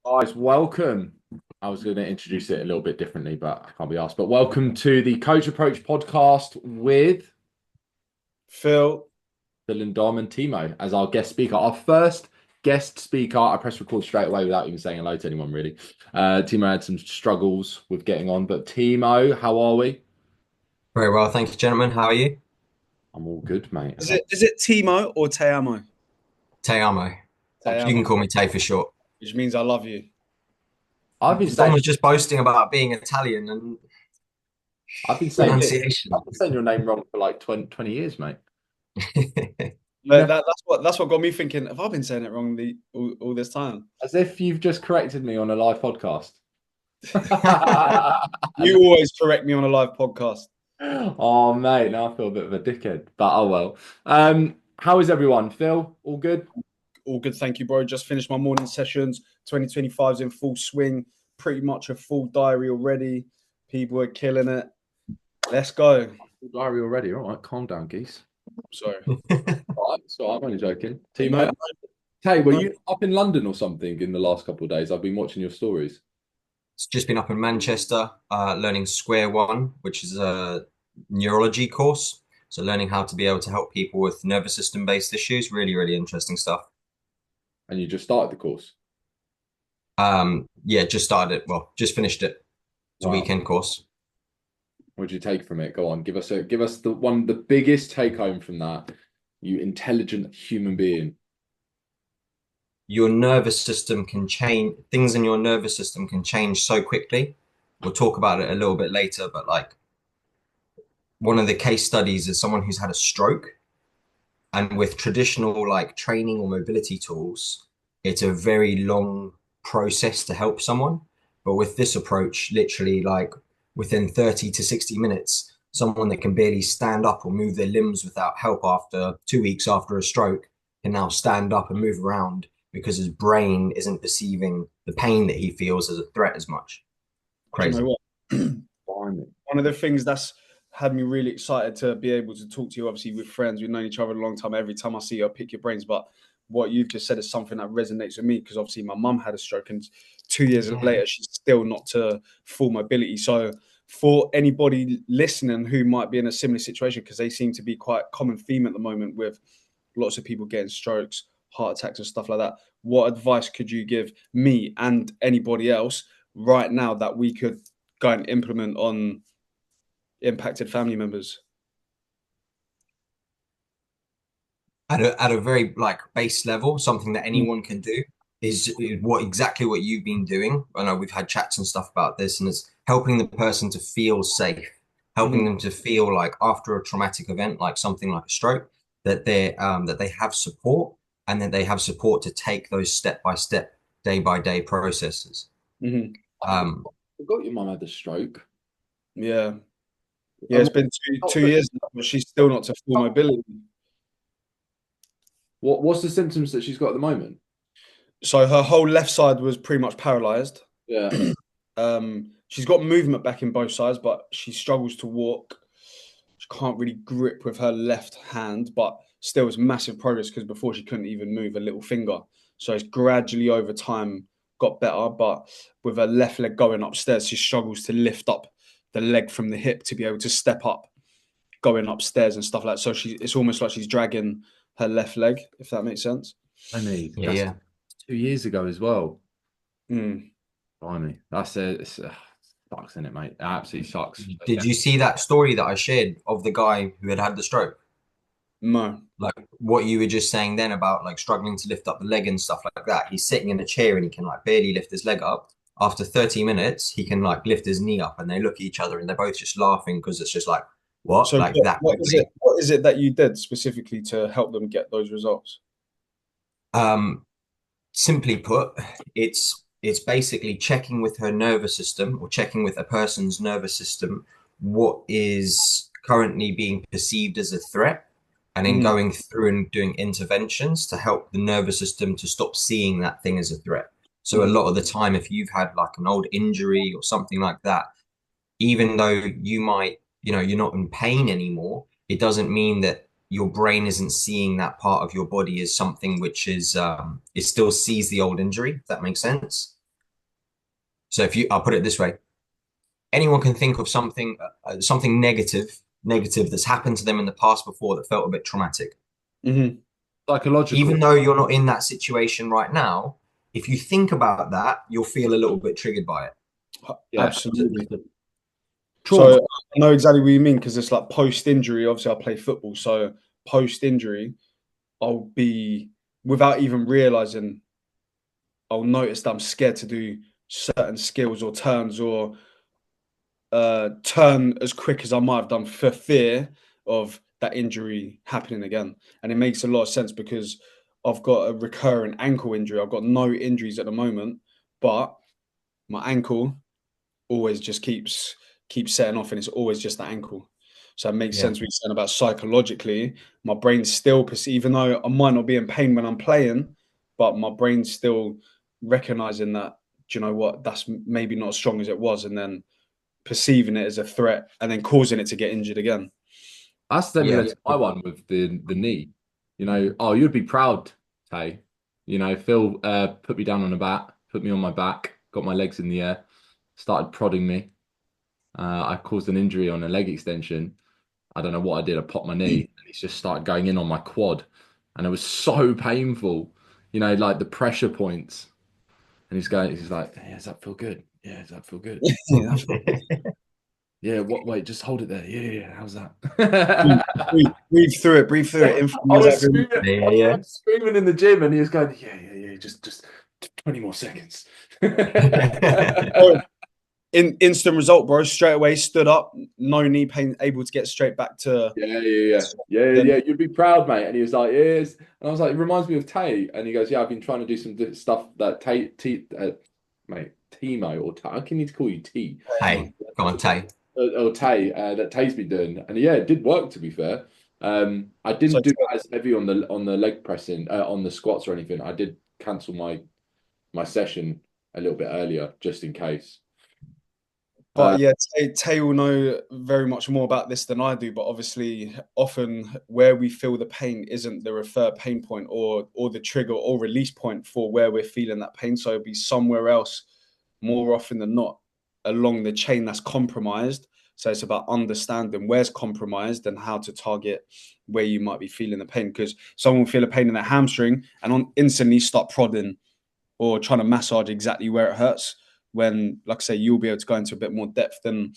Guys, welcome. I was going to introduce it a little bit differently, but I can't be asked. But welcome to the Coach Approach podcast with Phill, Phill and Dom and Teamo as our guest speaker. Our first guest speaker. I pressed record straight away without even saying hello to anyone, really. Teamo had some struggles with getting on, but Teamo, how are we? Very well, thank you, gentlemen. How are you? I'm all good, mate. is it Teamo or Teamo? Teamo. You can Teamo, call me Tay for short. which means I love you. I've been Don saying, was just boasting about being Italian and I've been saying it. pronunciation. I've been saying your name wrong for like 20 years, mate. You But never, that's what got me thinking. Have I been saying it wrong all this time? as if you've just corrected me on a live podcast. You always correct me on a live podcast. Oh, mate, now I feel a bit of a dickhead, but oh well. How is everyone? Phil, all good? All good, thank you, bro. Just finished my morning sessions. 2025 is in full swing. Pretty much a full diary already. People are killing it. Let's go. Diary already. All right, calm down, geese. Sorry. All right, so I'm only joking. No, Timo, hey, were no. you up in London or something in the last couple of days? I've been watching your stories. It's just been up in Manchester, learning Square One, which is a neurology course. So learning how to be able to help people with nervous system based issues. Really, really interesting stuff. And you just started the course. Yeah, just started it. Well, just finished it. It's a Wow. weekend course. What did you take from it? Go on, give us the biggest take home from that. You intelligent human being. Your nervous system can change, things in your nervous system can change so quickly. We'll talk about it a little bit later, but like one of the case studies is someone who's had a stroke, and with traditional like training or mobility tools, it's a very long process to help someone. But with this approach, literally like within 30 to 60 minutes, someone that can barely stand up or move their limbs without help after 2 weeks after a stroke can now stand up and move around because his brain isn't perceiving the pain that he feels as a threat as much. Do you know Crazy. what? Blimey. One of the things that's had me really excited to be able to talk to you, obviously, with friends. We've known each other a long time. Every time I see you, I pick your brains. But what you've just said is something that resonates with me because obviously my mum had a stroke, and 2 years Yeah. later, she's still not to full mobility. So, for anybody listening who might be in a similar situation, because they seem to be quite common theme at the moment with lots of people getting strokes, heart attacks, and stuff like that, what advice could you give me and anybody else right now that we could go and implement on impacted family members? At a very like base level, something that Mm. anyone can do is what you've been doing. I know we've had chats and stuff about this, and it's helping the person to feel safe, helping Mhm. them to feel like after a traumatic event, like something like a stroke, that they have support and that they have support to take those step by step, day by day processes. Mhm. Um, I forgot your mum had a stroke. Yeah. Yeah, And it's been two what, two years now, but she's still not to full mobility. what's the symptoms that she's got at the moment? So her whole left side was pretty much paralyzed. Yeah. She's got movement back in both sides, but she struggles to walk. She can't really grip with her left hand, but still it's massive progress because before she couldn't even move a little finger. So it's gradually over time got better, but with her left leg going upstairs, she struggles to lift up the leg from the hip to be able to step up going upstairs and stuff like that. So it's almost like she's dragging her left leg, if that makes sense. I mean, yeah, that's yeah. 2 years ago as well. Mm. Blimey, sucks, isn't it, mate? It absolutely sucks. Did you see that story that I shared of the guy who had had the stroke? No. Like what you were just saying then about like struggling to lift up the leg and stuff like that. He's sitting in a chair and he can like barely lift his leg up. After 30 minutes, he can like lift his knee up and they look at each other and they're both just laughing because it's just like, what? So Like that what is it? quickly. What is it that you did specifically to help them get those results? Um, Simply put, it's basically checking with her nervous system or checking with a person's nervous system what is currently being perceived as a threat, and then Mhm. going through and doing interventions to help the nervous system to stop seeing that thing as a threat. So a Mhm. lot of the time, if you've had like an old injury or something like that, even though you might, you're not in pain anymore, it doesn't mean that your brain isn't seeing that part of your body as something which is it still sees the old injury, if that makes sense. So I'll put it this way, anyone can think of something negative that's happened to them in the past before that felt a bit traumatic. Mm-hmm. Psychological. Even though you're not in that situation right now, if you think about that, you'll feel a little bit triggered by it. Yeah. Absolutely. So Trauma. I know exactly what you mean because it's like post injury. Obviously, I play football, so post injury, I'll be without even realizing, I'll notice that I'm scared to do certain skills or turns or turn as quick as I might have done for fear of that injury happening again. And it makes a lot of sense because I've got a recurrent ankle injury. I've got no injuries at the moment, but my ankle always just keeps setting off, and it's always just the ankle. So it makes Yeah. sense what you're saying about psychologically. My brain still perceive, even though I might not be in pain when I'm playing, but my brain's still recognizing that. Do you know what? That's maybe not as strong as it was, and then perceiving it as a threat, and then causing it to get injured again. That's Yeah. similar to my one with the knee. You know, oh, you'd be proud, Tay. You know, Phill put me down on the bat, put me on my back, got my legs in the air, started prodding me. I caused an injury on a leg extension. I don't know what I did. I popped my knee, and it's just started going in on my quad, and it was so painful. You know, like the pressure points. And he's like, yeah, does that feel good? Yeah, does that feel good? Yeah, that feel good. Yeah, what? Wait, just hold it there. Yeah, yeah, yeah. How's breathe, that? breathe through it. Breathe through it. I Infamy is was everyone. screaming, Yeah, I yeah. was screaming in the gym, and he was going, "Yeah, yeah, yeah, just 20 more seconds." Oh, in instant result, bro. Straight away, stood up, no knee pain, able to get straight back to. Yeah, yeah, yeah, yeah, yeah, Then yeah. You'd be proud, mate. And he was like, "Yes," and I was like, "It reminds me of Tay." And he goes, "Yeah, I've been trying to do some stuff that mate, Teamo or Tay. I can need to call you T. Hey, go on, Tay. Or Tay that Tay's been doing, and yeah, it did work to be fair. I so didn't do it as heavy on the leg pressing on the squats or anything. I did cancel my session a little bit earlier just in case. Uh, But yeah, Tay will know very much more about this than I do. But obviously, often where we feel the pain isn't the refer pain point or the trigger or release point for where we're feeling that pain. So it'll be somewhere else more often than not along the chain that's compromised. So it's about understanding where's compromised and how to target where you might be feeling the pain. Because someone will feel a pain in their hamstring and instantly start prodding or trying to massage exactly where it hurts. When, like I say, you'll be able to go into a bit more depth than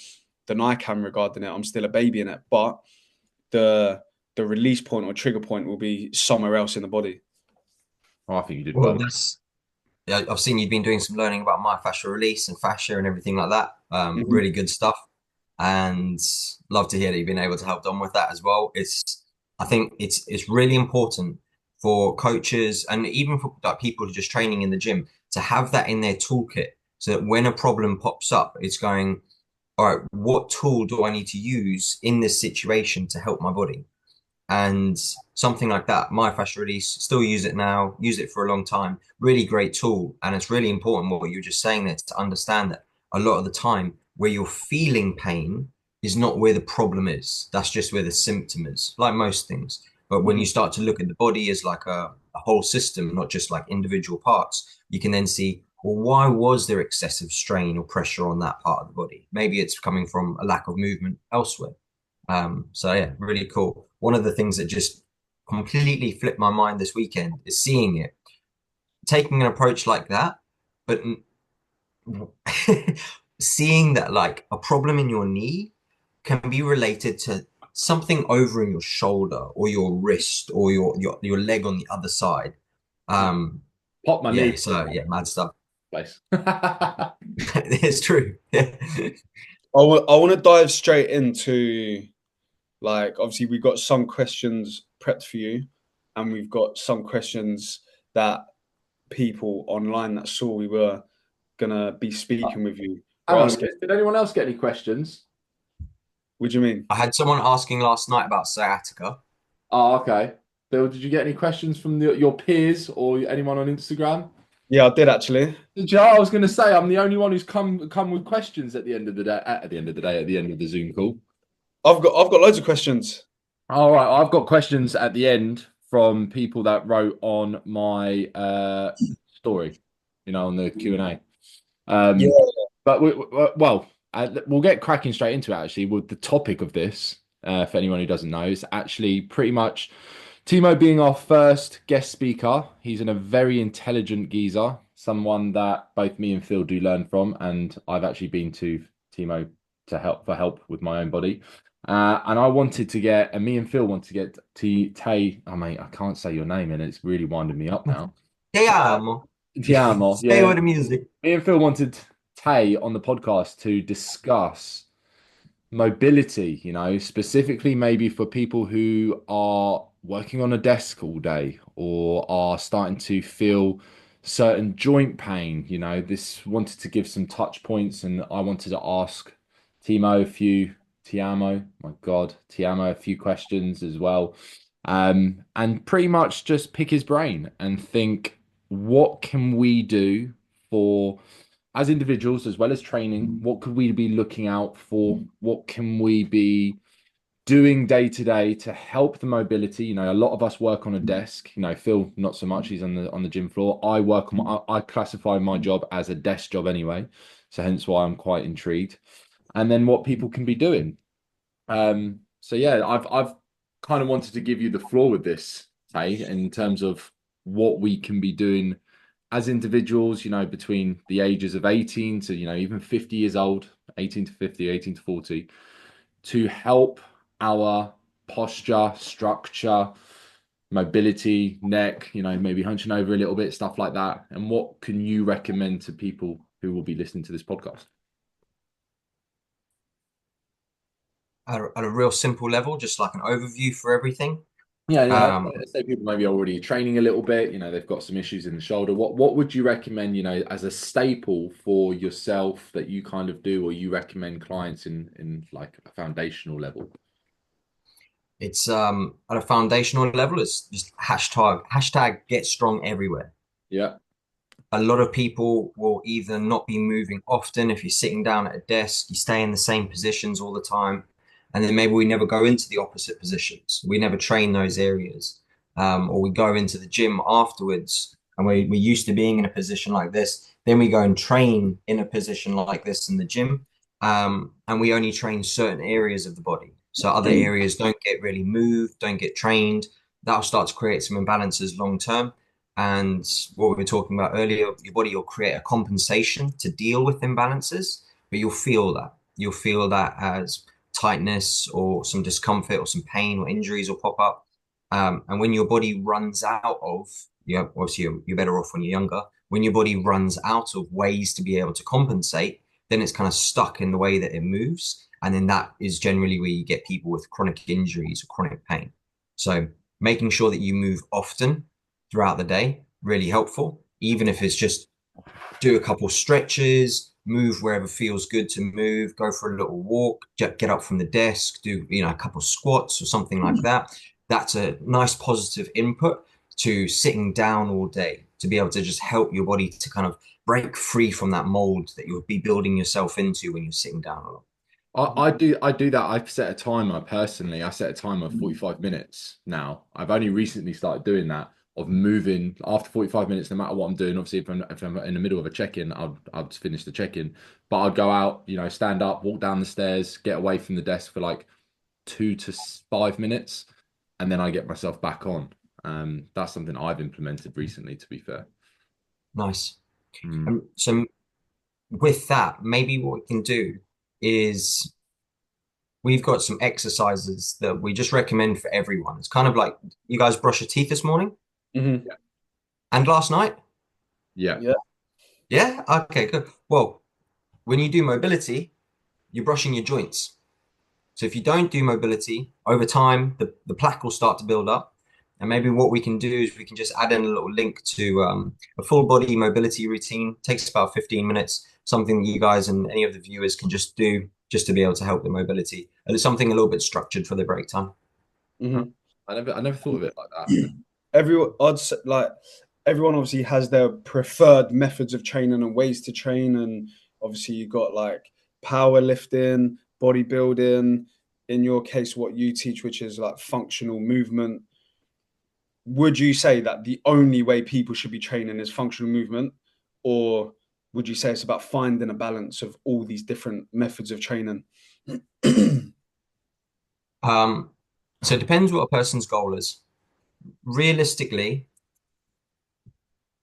I can regarding it. I'm still a baby in it, but the the release point or trigger point will be somewhere else in the body. I think you did Well, well. that's yeah, I've seen you've been doing some learning about myofascial release and fascia and everything like that. Mhm. Really good stuff, and love to hear that you've been able to help Dom with that as well. I think it's really important for coaches and even for like people just training in the gym to have that in their toolkit, so that when a problem pops up, it's going, all right, what tool do I need to use in this situation to help my body? And something like that, myofascial release, still use it now, use it for a long time. Really great tool. And it's really important what you were just saying there to understand that a lot of the time where you're feeling pain is not where the problem is. That's just where the symptom is, like most things. But when you Mhm. start to look at the body as like a whole system, not just like individual parts, you can then see, well, why was there excessive strain or pressure on that part of the body? Maybe it's coming from a lack of movement elsewhere. So yeah, really cool. One of the things that just completely flipped my mind this weekend is seeing it, taking an approach like that, but seeing that like a problem in your knee can be related to something over in your shoulder or your wrist or your leg on the other side. Yeah. Um, Pop my yeah, knee so yeah, mad stuff. place. It's true. Yeah. I want to dive straight into, like, obviously we've got some questions prepped for you, and we've got some questions that people online that saw we were gonna be speaking with you were Hang on, asking. did anyone else get any questions? What do you mean? I had someone asking last night about sciatica. Oh, okay. Bill, did you get any questions from your peers or anyone on Instagram? Yeah, I did actually. Did you? I was going to say I'm the only one who's come with questions at the end of the day. At the end of the day, at the end of the Zoom call. I've got loads of questions. All right, I've got questions at the end from people that wrote on my story, on the Q&A. Yeah. But we'll get cracking straight into it actually with the topic of this. For anyone who doesn't know, is actually pretty much Teamo being our first guest speaker. He's a very intelligent geezer, someone that both me and Phill do learn from, and I've actually been to Teamo to help with my own body. And I wanted to get, and me and Phill want to get Tay. Oh mate, I can't say your name, and it's really winding me up now. Teamo. Tiamo, Stay yeah. with the music. Me and Phill wanted Tay on the podcast to discuss mobility, specifically maybe for people who are working on a desk all day or are starting to feel certain joint pain. This wanted to give some touch points, and I wanted to ask Timo a few, Tiamo, my God, Tiamo, a few questions as well. And pretty much just pick his brain and think, what can we do for as individuals as well as training? What could we be looking out for? What can we be doing day to day to help the mobility? A lot of us work on a desk. Phill not so much. He's on the gym floor. I classify my job as a desk job anyway, so hence why I'm quite intrigued. And then what people can be doing. So yeah, I've kind of wanted to give you the floor with this, Tay, in terms of what we can be doing as individuals, between the ages of 18 to, even 50 years old, 18 to 50, 18 to 40, to help our posture, structure, mobility, neck, maybe hunching over a little bit, stuff like that. And what can you recommend to people who will be listening to this podcast? At a real simple level, just like an overview for everything. Yeah. Um, Let's say people maybe already training a little bit, they've got some issues in the shoulder. What would you recommend, as a staple for yourself that you kind of do, or you recommend clients in like a foundational level? it's at a foundational level, it's just hashtag get strong everywhere. Yeah. A lot of people will either not be moving often. If you're sitting down at a desk, you stay in the same positions all the time. And then maybe we never go into the opposite positions. We never train those areas. Or we go into the gym afterwards and we're used to being in a position like this. Then we go and train in a position like this in the gym. And we only train certain areas of the body. So other areas don't get really moved, don't get trained. That'll start to create some imbalances long term. And what we were talking about earlier, your body will create a compensation to deal with imbalances, but you'll feel that. You'll feel that as tightness or some discomfort or some pain or injuries will pop up. And when your body runs out of, obviously you're better off when you're younger. When your body runs out of ways to be able to compensate, then it's kind of stuck in the way that it moves. And then that is generally where you get people with chronic injuries or chronic pain. So making sure that you move often throughout the day, really helpful. Even if it's just do a couple stretches, move wherever feels good to move, go for a little walk, get up from the desk, do a couple squats or something like that. That's a nice positive input to sitting down all day to be able to just help your body to kind of break free from that mold that you'll be building yourself into when you're sitting down a lot. I do that. I've set a timer personally. I set a timer of 45 minutes now. I've only recently started doing that, of moving after 45 minutes, no matter what I'm doing. Obviously, if I'm in the middle of a check-in, I'd finish the check-in. But I'd go out, stand up, walk down the stairs, get away from the desk for like 2 to 5 minutes, and then I get myself back on. That's something I've implemented recently, to be fair. Nice. Mm. So with that, maybe what we can do is we've got some exercises that we just recommend for everyone. It's kind of like you guys brush your teeth this morning Mm-hmm. and last night. Yeah. Yeah. Yeah. Okay, good. Well, when you do mobility, you're brushing your joints. So if you don't do mobility over time, the plaque will start to build up. And maybe what we can do is we can just add in a little link to a full body mobility routine. Takes about 15 minutes, something that you guys and any of the viewers can just do just to be able to help the mobility. And it's something a little bit structured for the break time. Mm-hmm. I never thought of it like that. Everyone, I'd say, like everyone obviously has their preferred methods of training and ways to train, and obviously you've got like powerlifting, bodybuilding. In your case, what you teach, which is like functional movement. Would you say that the only way people should be training is functional movement, or would you say it's about finding a balance of all these different methods of training? So it depends what a person's goal is. Realistically,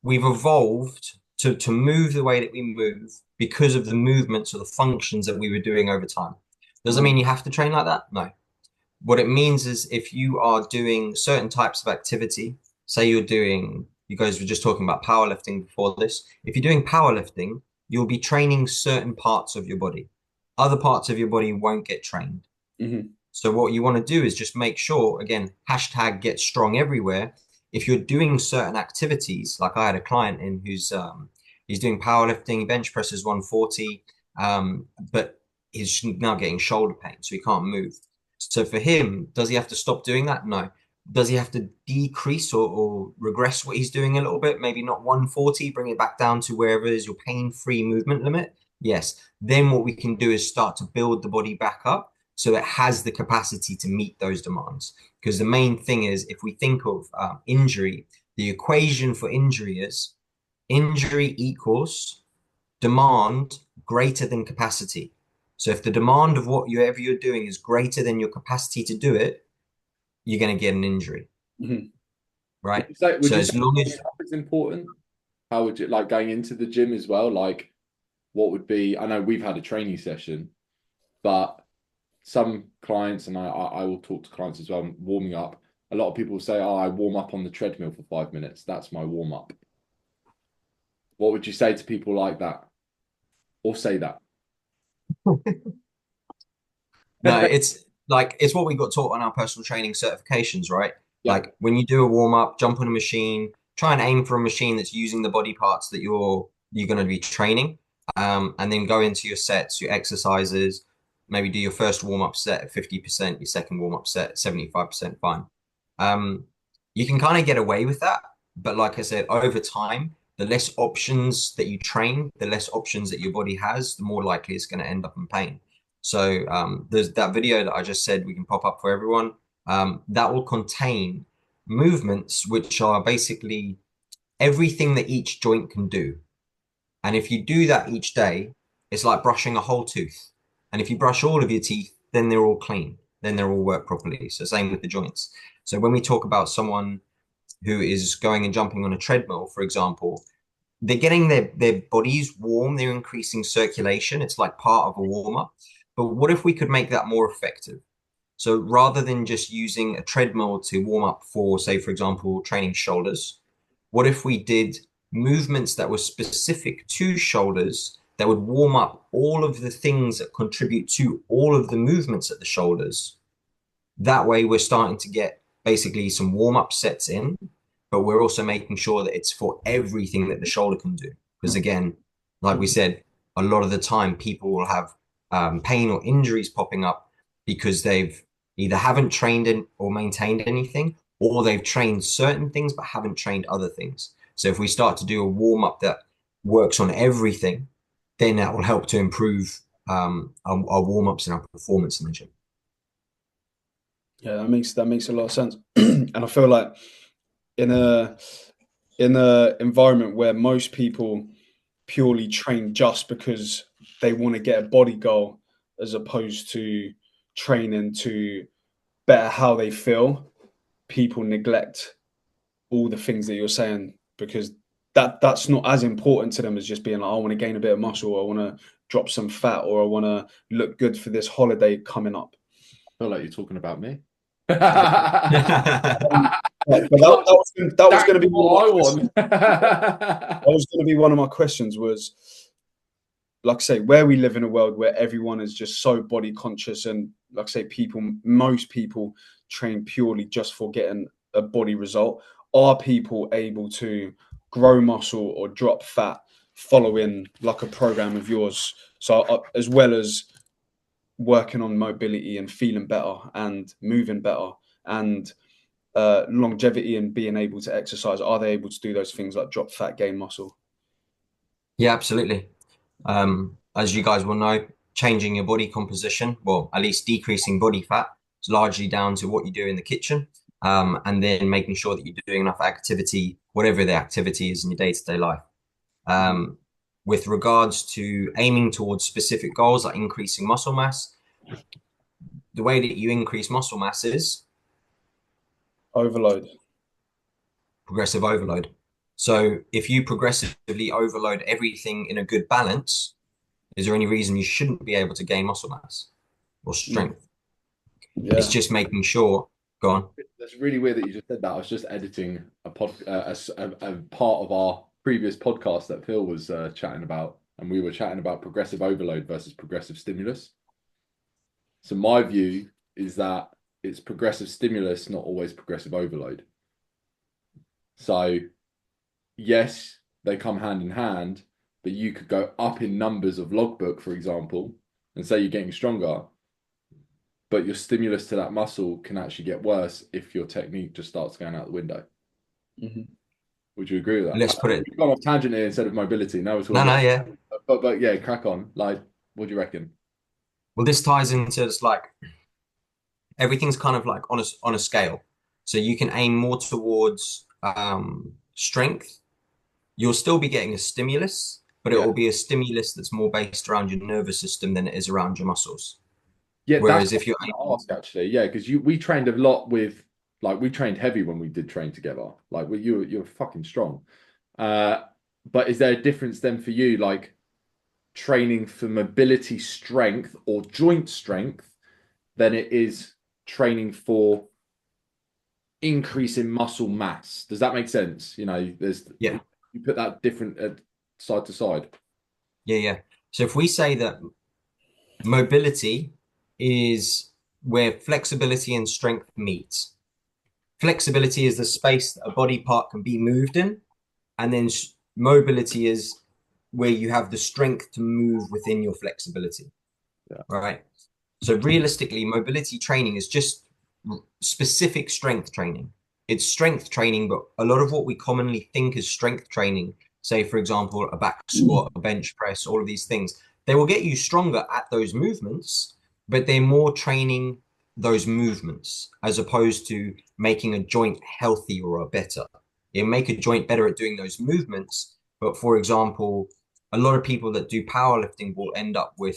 we've evolved to move the way that we move because of the movements or the functions that we were doing over time. Does that mean you have to train like that? No. What it means is if you are doing certain types of activity, say you guys were just talking about powerlifting before this. If you're doing powerlifting, you'll be training certain parts of your body. Other parts of your body won't get trained. Mm-hmm. So what you want to do is just make sure, again, hashtag get strong everywhere. If you're doing certain activities, like I had a client in who's he's doing powerlifting, bench presses 140, but he's now getting shoulder pain, so he can't move. So for him, does he have to stop doing that? No. Does he have to decrease or regress what he's doing a little bit? Maybe not 140, bring it back down to wherever is your pain-free movement limit? Yes. Then what we can do is start to build the body back up so it has the capacity to meet those demands. Because the main thing is, if we think of injury, the equation for injury is injury equals demand greater than capacity. So if the demand of whatever you're doing is greater than your capacity to do it, you're going to get an injury. Mm-hmm. Right? Would So you as say long as it's important? How would you like going into the gym as well? Like, what would be? I know we've had a training session, but some clients, and I will talk to clients as well, warming up. A lot of people say, "Oh, I warm up on the treadmill for 5 minutes. That's my warm up." What would you say to people like that, or say that? no, it's like it's what we got taught on our personal training certifications, right? Yeah, Like when you do a warm up, jump on a machine, try and aim for a machine that's using the body parts that you're going to be training, and then go into your sets, your exercises. Maybe do your first warm up set at 50%, your second warm up set at 75%. Fine. Um, you can kind of get away with that, but like I said, over time, the less options that you train, the less options that your body has, the more likely it's going to end up in pain. So there's that video that I just said we can pop up for everyone. That will contain movements which are basically everything that each joint can do. And if you do that each day, it's like brushing a whole tooth. And if you brush all of your teeth, then they're all clean. Then they're all work properly. So same with the joints. So when we talk about someone who is going and jumping on a treadmill, for example, they're getting their bodies warm, they're increasing circulation. It's like part of a warm up. But what if we could make that more effective? So rather than just using a treadmill to warm up for, say, for example, training shoulders, what if we did movements that were specific to shoulders that would warm up all of the things that contribute to all of the movements at the shoulders? That way, we're starting to get basically some warm up sets in, but we're also making sure that it's for everything that the shoulder can do. Because again, like we said, a lot of the time people will have pain or injuries popping up because they've either haven't trained in or maintained anything, or they've trained certain things but haven't trained other things. So if we start to do a warm up that works on everything, then that will help to improve our warm ups and our performance in the gym. Yeah, that makes a lot of sense. And I feel like in a environment where most people purely train just because they want to get a body goal, as opposed to training to better how they feel, people neglect all the things that you're saying, because that's not as important to them as just being like, I want to gain a bit of muscle, or I want to drop some fat, or I want to look good for this holiday coming up. I feel like you're talking about me. But that was going to be what I want. that was going to be one of my questions. Was, like I say, where we live in a world where everyone is just so body conscious, and like I say, most people train purely just for getting a body result. Are people able to grow muscle or drop fat following like a program of yours? So as well as working on mobility and feeling better and moving better and longevity and being able to exercise, are they able to do those things like drop fat, gain muscle? Yeah, absolutely. As you guys will know, changing your body composition, well, at least decreasing body fat, is largely down to what you do in the kitchen, and then making sure that you're doing enough activity, whatever the activity is in your day-to-day life. with regards to aiming towards specific goals like increasing muscle mass, the way that you increase muscle mass is Overload. progressive overload. So if you progressively overload everything in a good balance, is there any reason you shouldn't be able to gain muscle mass or strength? It's Yeah. just making sure. Go on. That's really weird that you just said that. I was just editing a part of our previous podcast that Phill was chatting about, and we were chatting about progressive overload versus progressive stimulus. So my view is that it's progressive stimulus, not always progressive overload. So yes, they come hand in hand, but you could go up in numbers of logbook, for example, and say you're getting stronger, but your stimulus to that muscle can actually get worse if your technique just starts going out the window. Mm-hmm. Would you agree with that? Let's put it. We've gone off tangent here instead of mobility. Now we're talking No, no, about, yeah. but yeah, crack on. Like, what do you reckon? Well, this ties into just like everything's kind of like on a scale. So you can aim more towards strength. You'll still be getting a stimulus, but it Yeah. will be a stimulus that's more based around your nervous system than it is around your muscles. Yeah, that's Whereas what if you're I was gonna ask actually. Yeah, because we trained a lot with like we trained heavy when we did train together. Like you're fucking strong. Uh, but is there a difference then for you, like training for mobility strength or joint strength, than it is training for increase in muscle mass? Does that make sense? You know, there's yeah, you put that different side to side. yeah. So if we say that mobility is where flexibility and strength meet. Flexibility is the space that a body part can be moved in, and then mobility is where you have the strength to move within your flexibility. Yeah. Right. So realistically, mobility training is just specific strength training. It's strength training, but a lot of what we commonly think is strength training, say for example, a back squat, a bench press, all of these things, they will get you stronger at those movements, but they're more training those movements as opposed to making a joint healthier or better. You make a joint better at doing those movements, but for example, a lot of people that do powerlifting will end up with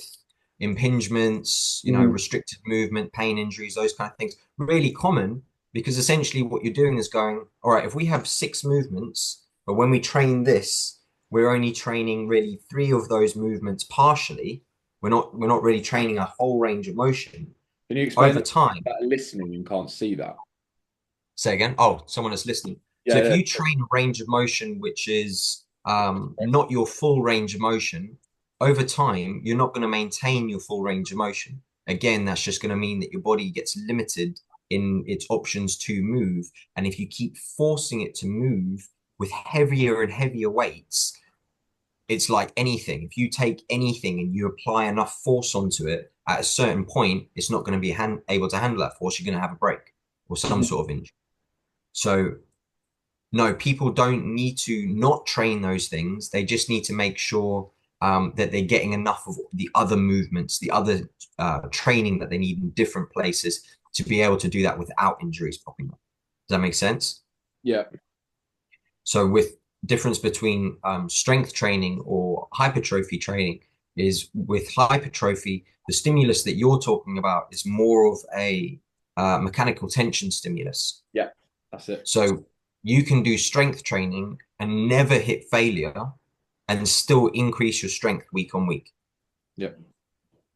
impingements, restricted movement, pain injuries, those kind of things, really common because essentially what you're doing is going, all right, if we have 6 movements, but when we train this, we're only training really 3 of those movements partially. We're not really training a whole range of motion. Can you explain Over that, time, listening and can't see that? say again. Oh, someone is listening. So Yeah, if yeah. you train a range of motion which is not your full range of motion, over time you're not going to maintain your full range of motion. Again, that's just going to mean that your body gets limited in its options to move. And if you keep forcing it to move with heavier and heavier weights, it's like anything. If you take anything and you apply enough force onto it, at a certain point, it's not going to be able to handle that force. You're going to have a break or some sort of injury. So no, people don't need to not train those things. They just need to make sure that they're getting enough of the other movements, the other training that they need in different places to be able to do that without injuries popping up. Does that make sense? Yeah. So with difference between strength training or hypertrophy training is with hypertrophy, the stimulus that you're talking about is more of a mechanical tension stimulus. Yeah, that's it. So you can do strength training and never hit failure and still increase your strength week on week. Yeah.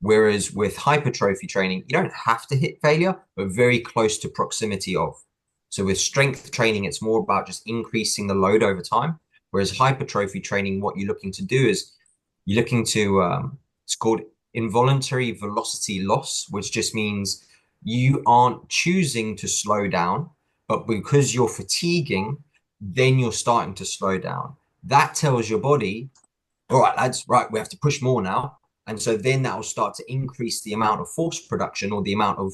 Whereas with hypertrophy training, you don't have to hit failure, but very close to proximity of. So with strength training, it's more about just increasing the load over time. Whereas hypertrophy training, what you're looking to do is you're looking to, it's called involuntary velocity loss, which just means you aren't choosing to slow down, but because you're fatiguing, then you're starting to slow down. That tells your body, all right, lads, right, we have to push more now. And so then that will start to increase the amount of force production or the amount of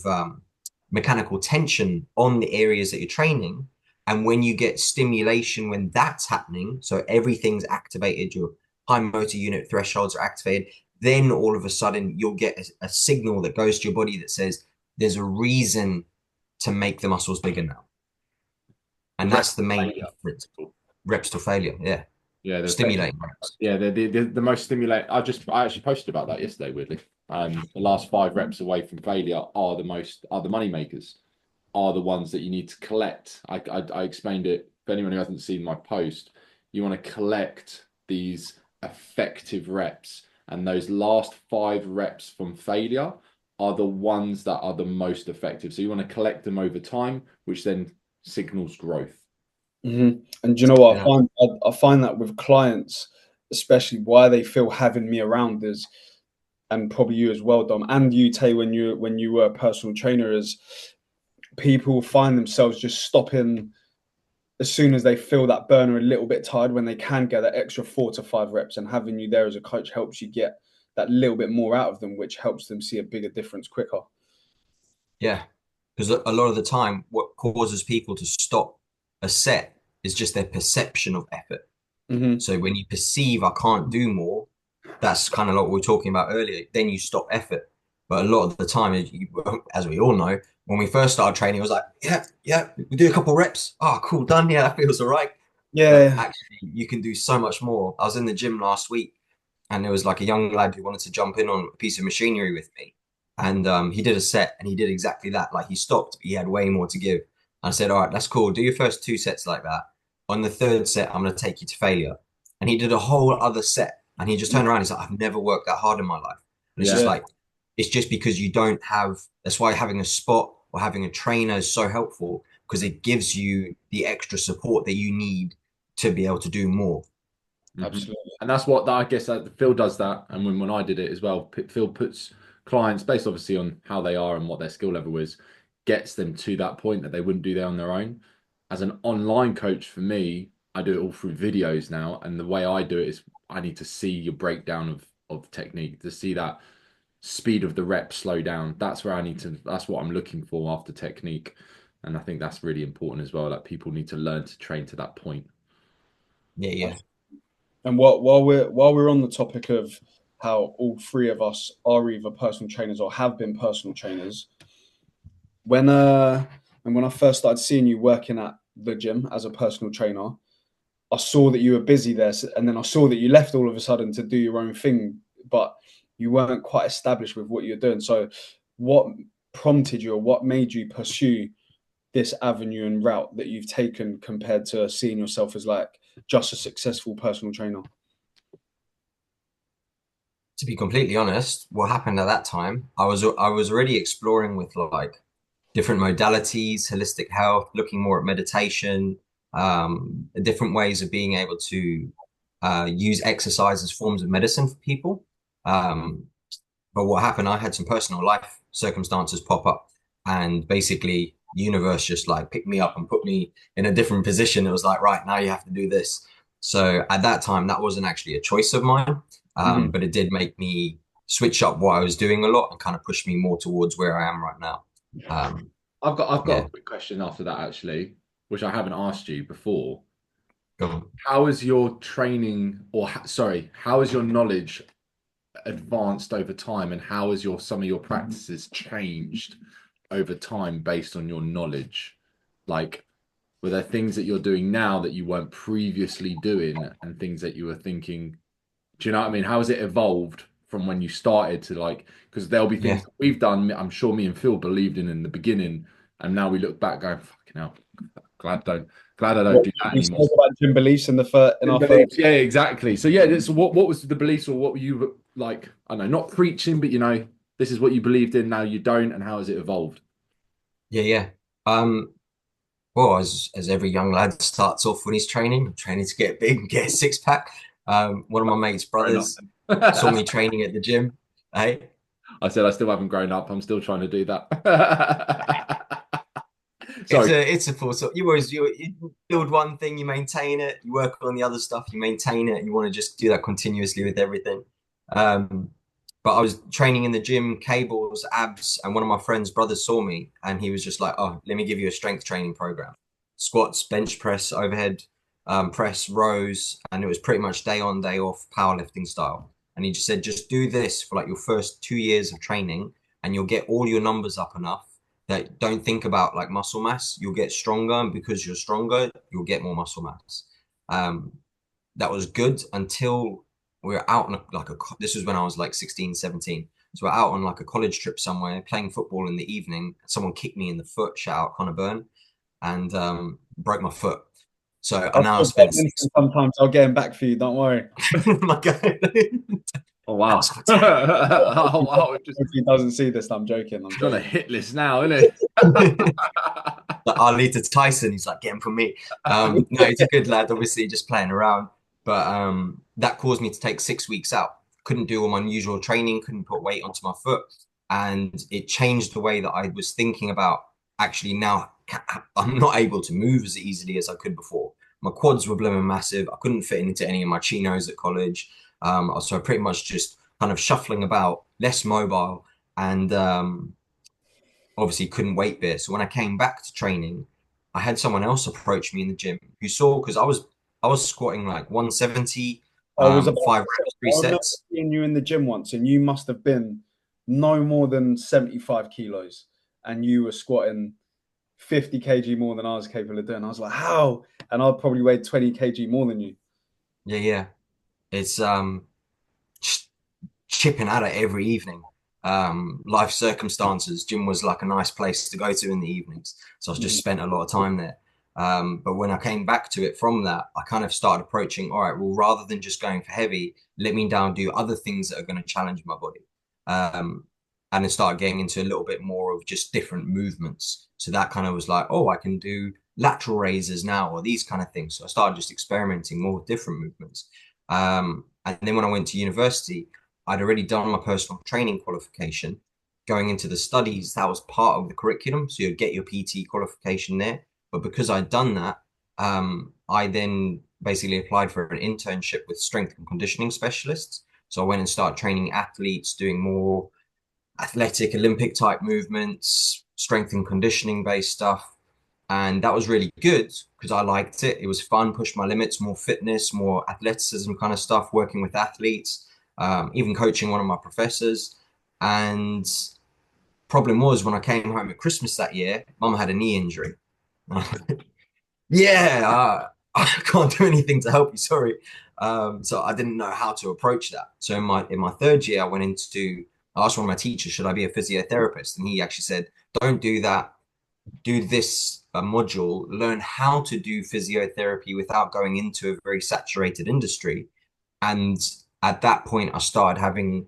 mechanical tension on the areas that you're training. And when you get stimulation, when that's happening, so everything's activated, your high motor unit thresholds are activated, then all of a sudden you'll get a signal that goes to your body that says there's a reason to make the muscles bigger now. And that's the main difference. Reps to failure. Yeah. Yeah, the effective. stimulating reps. Yeah, the most stimulate. I actually posted about that yesterday. Weirdly, the last 5 reps away from failure are the money makers, are the ones that you need to collect. I explained it for anyone who hasn't seen my post. You want to collect these effective reps, and those last 5 reps from failure are the ones that are the most effective. So you want to collect them over time, which then signals growth. And do you know what I Yeah. find? I find that with clients, especially why they feel having me around is, and probably you as well, Dom, and you, Tay, when you were a personal trainer, is people find themselves just stopping as soon as they feel that burner a little bit tired when they can get that extra 4 to 5 reps, and having you there as a coach helps you get that little bit more out of them, which helps them see a bigger difference quicker. Yeah. Because a lot of the time, what causes people to stop a set is just their perception of effort. Mm-hmm. So when you perceive I can't do more, that's kind of like what we were talking about earlier. Then you stop effort. But a lot of the time, as we all know, when we first started training, it was like, yeah, we do a couple reps. Oh, cool, done. Yeah, that feels all right. But Yeah. actually, you can do so much more. I was in the gym last week, and there was like a young lad who wanted to jump in on a piece of machinery with me. And he did a set and he did exactly that. Like he stopped, he had way more to give. I said, all right, that's cool. Do your first 2 sets like that. On the third set, I'm going to take you to failure. And he did a whole other set. And he just turned around. He's like, I've never worked that hard in my life. And it's just Yeah. Yeah. like, it's just because you don't have, that's why having a spot or having a trainer is so helpful because it gives you the extra support that you need to be able to do more. Absolutely. And that's what I guess Phil does that. And when I did it as well, Phil puts clients based obviously on how they are and what their skill level is, gets them to that point that they wouldn't do that on their own. As an online coach for me, I do it all through videos now. And the way I do it is I need to see your breakdown of technique, to see that speed of the rep slow down. That's where I need to, that's what I'm looking for after technique. And I think that's really important as well. Like people need to learn to train to that point. Yeah, yeah. And while we're on the topic of how all three of us are either personal trainers or have been personal trainers, when and when I first started seeing you working at the gym as a personal trainer, I saw that you were busy there, and then I saw that you left all of a sudden to do your own thing, but you weren't quite established with what you're doing. So, what prompted you, or what made you pursue this avenue and route that you've taken compared to seeing yourself as like just a successful personal trainer? To be completely honest, what happened at that time, I was already exploring with like different modalities, holistic health, looking more at meditation, different ways of being able to use exercise as forms of medicine for people. Um, but what happened, I had some personal life circumstances pop up, and basically, universe just like picked me up and put me in a different position. It was like, right, now you have to do this. So at that time, that wasn't actually a choice of mine, Mm-hmm. but it did make me switch up what I was doing a lot and kind of push me more towards where I am right now. Um, I've got yeah, a quick question after that actually, which I haven't asked you before. go on. How is your training, or sorry, how is your knowledge advanced over time, and how has your some of your practices changed over time based on your knowledge? Like, were there things that you're doing now that you weren't previously doing, and things that you were thinking? Do you know what I mean? How has it evolved from when you started to like? Because there'll be Yeah, things that we've done. I'm sure me and Phil believed in the beginning, and now we look back going, "Fucking hell, glad I don't What do that we anymore." spoke about gym beliefs in in In our first. beliefs, yeah, exactly. So yeah, it's, what was the beliefs, or what were you like? I don't know, not preaching, but this is what you believed in. Now you don't, and how has it evolved? yeah, yeah. Um, well, as every young lad starts off when he's training to get big and get a six pack. One of my mate's Grown up. brothers saw me training at the gym. Hey, I said I still haven't grown up. I'm still trying to do that. it's Sorry. a full sort. You build one thing, you maintain it. You work on the other stuff, you maintain it. You want to just do that continuously with everything. Um, but I was training in the gym, cables, abs, and one of my friend's brothers saw me, and he was just like, "Oh, let me give you a strength training program: squats, bench press, overhead press, rows," and it was pretty much day on, day off, powerlifting style. And he just said, "Just do this for like your first 2 years of training, and you'll get all your numbers up enough." That don't think about like muscle mass, you'll get stronger, and because you're stronger, you'll get more muscle mass. Um, that was good until we were out on this was when I was like 16, 17. So we're out on like a college trip somewhere playing football in the evening. Someone kicked me in the foot, shout out Connor Byrne, and broke my foot. So I I'll now still spent get him 6 sometimes. I'll get him back for you. Don't worry. my God. Oh wow! That Oh wow! Just If he doesn't see this, I'm joking. I'm he's on a joking. hit list now, isn't he? like Arlita Tyson, he's like, get him for me. No, he's a good lad, obviously, just playing around. But that caused me to take 6 weeks out. Couldn't do all my usual training, couldn't put weight onto my foot. And it changed the way that I was thinking about actually now I'm not able to move as easily as I could before. My quads were blooming massive. I couldn't fit into any of my chinos at college. So I pretty much just kind of shuffling about, less mobile, and obviously couldn't weight bear. So when I came back to training, I had someone else approach me in the gym who saw because I was squatting like 170, I was about 5 reps, three I remember sets. seeing you in the gym once, and you must have been no more than 75 kilos, and you were squatting 50 kg more than I was capable of doing. I was like, how? And I probably weighed 20 kg more than you. Yeah, yeah. It's ch- chipping at it every evening. Life circumstances, gym was like a nice place to go to in the evenings. So I just Mhm. spent a lot of time there. But when I came back to it from that, I kind of started approaching, all right, well, rather than just going for heavy, let me down do other things that are going to challenge my body. Um, and then start getting into a little bit more of just different movements. So that kind of was like, oh, I can do lateral raises now or these kind of things. So I started just experimenting more with different movements. And then when I went to university, I'd already done my personal training qualification. Going into the studies, that was part of the curriculum. So you'd get your PT qualification there. But because I'd done that, I then basically applied for an internship with strength and conditioning specialists. So I went and started training athletes, doing more athletic Olympic type movements, strength and conditioning based stuff. And that was really good because I liked it. It was fun, pushed my limits, more fitness, more athleticism kind of stuff, working with athletes, even coaching one of my professors. And problem was when I came home at Christmas that year, mum had a knee injury. Yeah, I can't do anything to help you. Sorry. So I didn't know how to approach that. So in my third year, I asked one of my teachers, should I be a physiotherapist? And he actually said, don't do that. Do this module, learn how to do physiotherapy without going into a very saturated industry. And at that point, I started having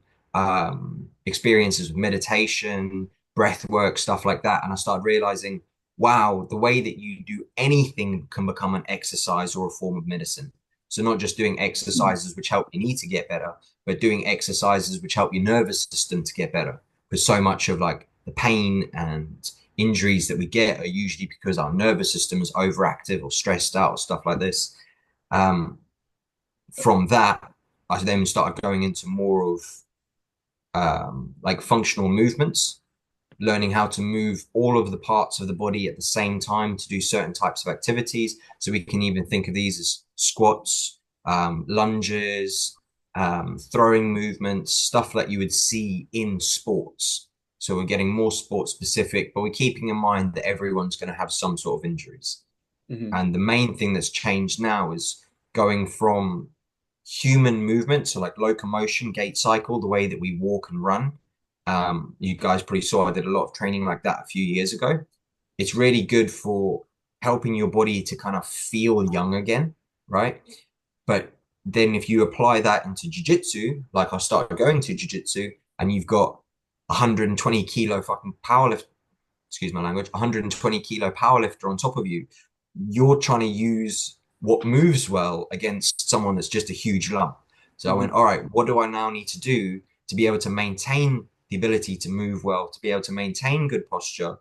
experiences with meditation, breath work, stuff like that. And I started realizing, wow, the way that you do anything can become an exercise or a form of medicine. So not just doing exercises which help your knee to get better, but doing exercises which help your nervous system to get better. Because so much of like the pain and injuries that we get are usually because our nervous system is overactive or stressed out or stuff like this. Um, from that, I then started going into more of like functional movements, learning how to move all of the parts of the body at the same time to do certain types of activities. So we can even think of these as squats, lunges, throwing movements, stuff that you would see in sports. So we're getting more sport specific, but we're keeping in mind that everyone's going to have some sort of injuries. Mhm. And the main thing that's changed now is going from human movement, so like locomotion, gait cycle, the way that we walk and run. You guys probably saw I did a lot of training like that a few years ago. It's really good for helping your body to kind of feel young again, right? But then if you apply that into jiu-jitsu, like I started going to jiu-jitsu, and you've got 120 kilo fucking powerlift, excuse my language, 120 kilo powerlifter on top of you, you're trying to use what moves well against someone that's just a huge lump. So I Mhm. went, all right, what do I now need to do to be able to maintain the ability to move well, to be able to maintain good posture,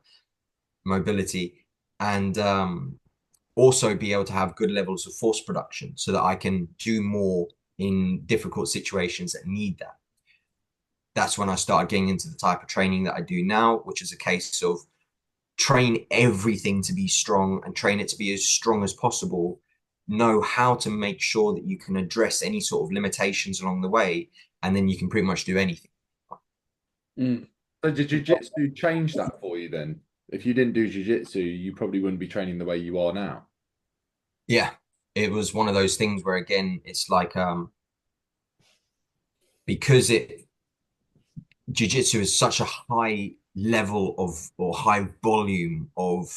mobility, and also be able to have good levels of force production so that I can do more in difficult situations that need that. That's when I started getting into the type of training that I do now, which is a case of train everything to be strong and train it to be as strong as possible. Know how to make sure that you can address any sort of limitations along the way, and then you can pretty much do anything. Mm. So did jiu-jitsu change that for you then? If you didn't do jiu-jitsu, you probably wouldn't be training the way you are now. Yeah, it was one of those things where again, it's like because it jiu-jitsu is such a high level of or high volume of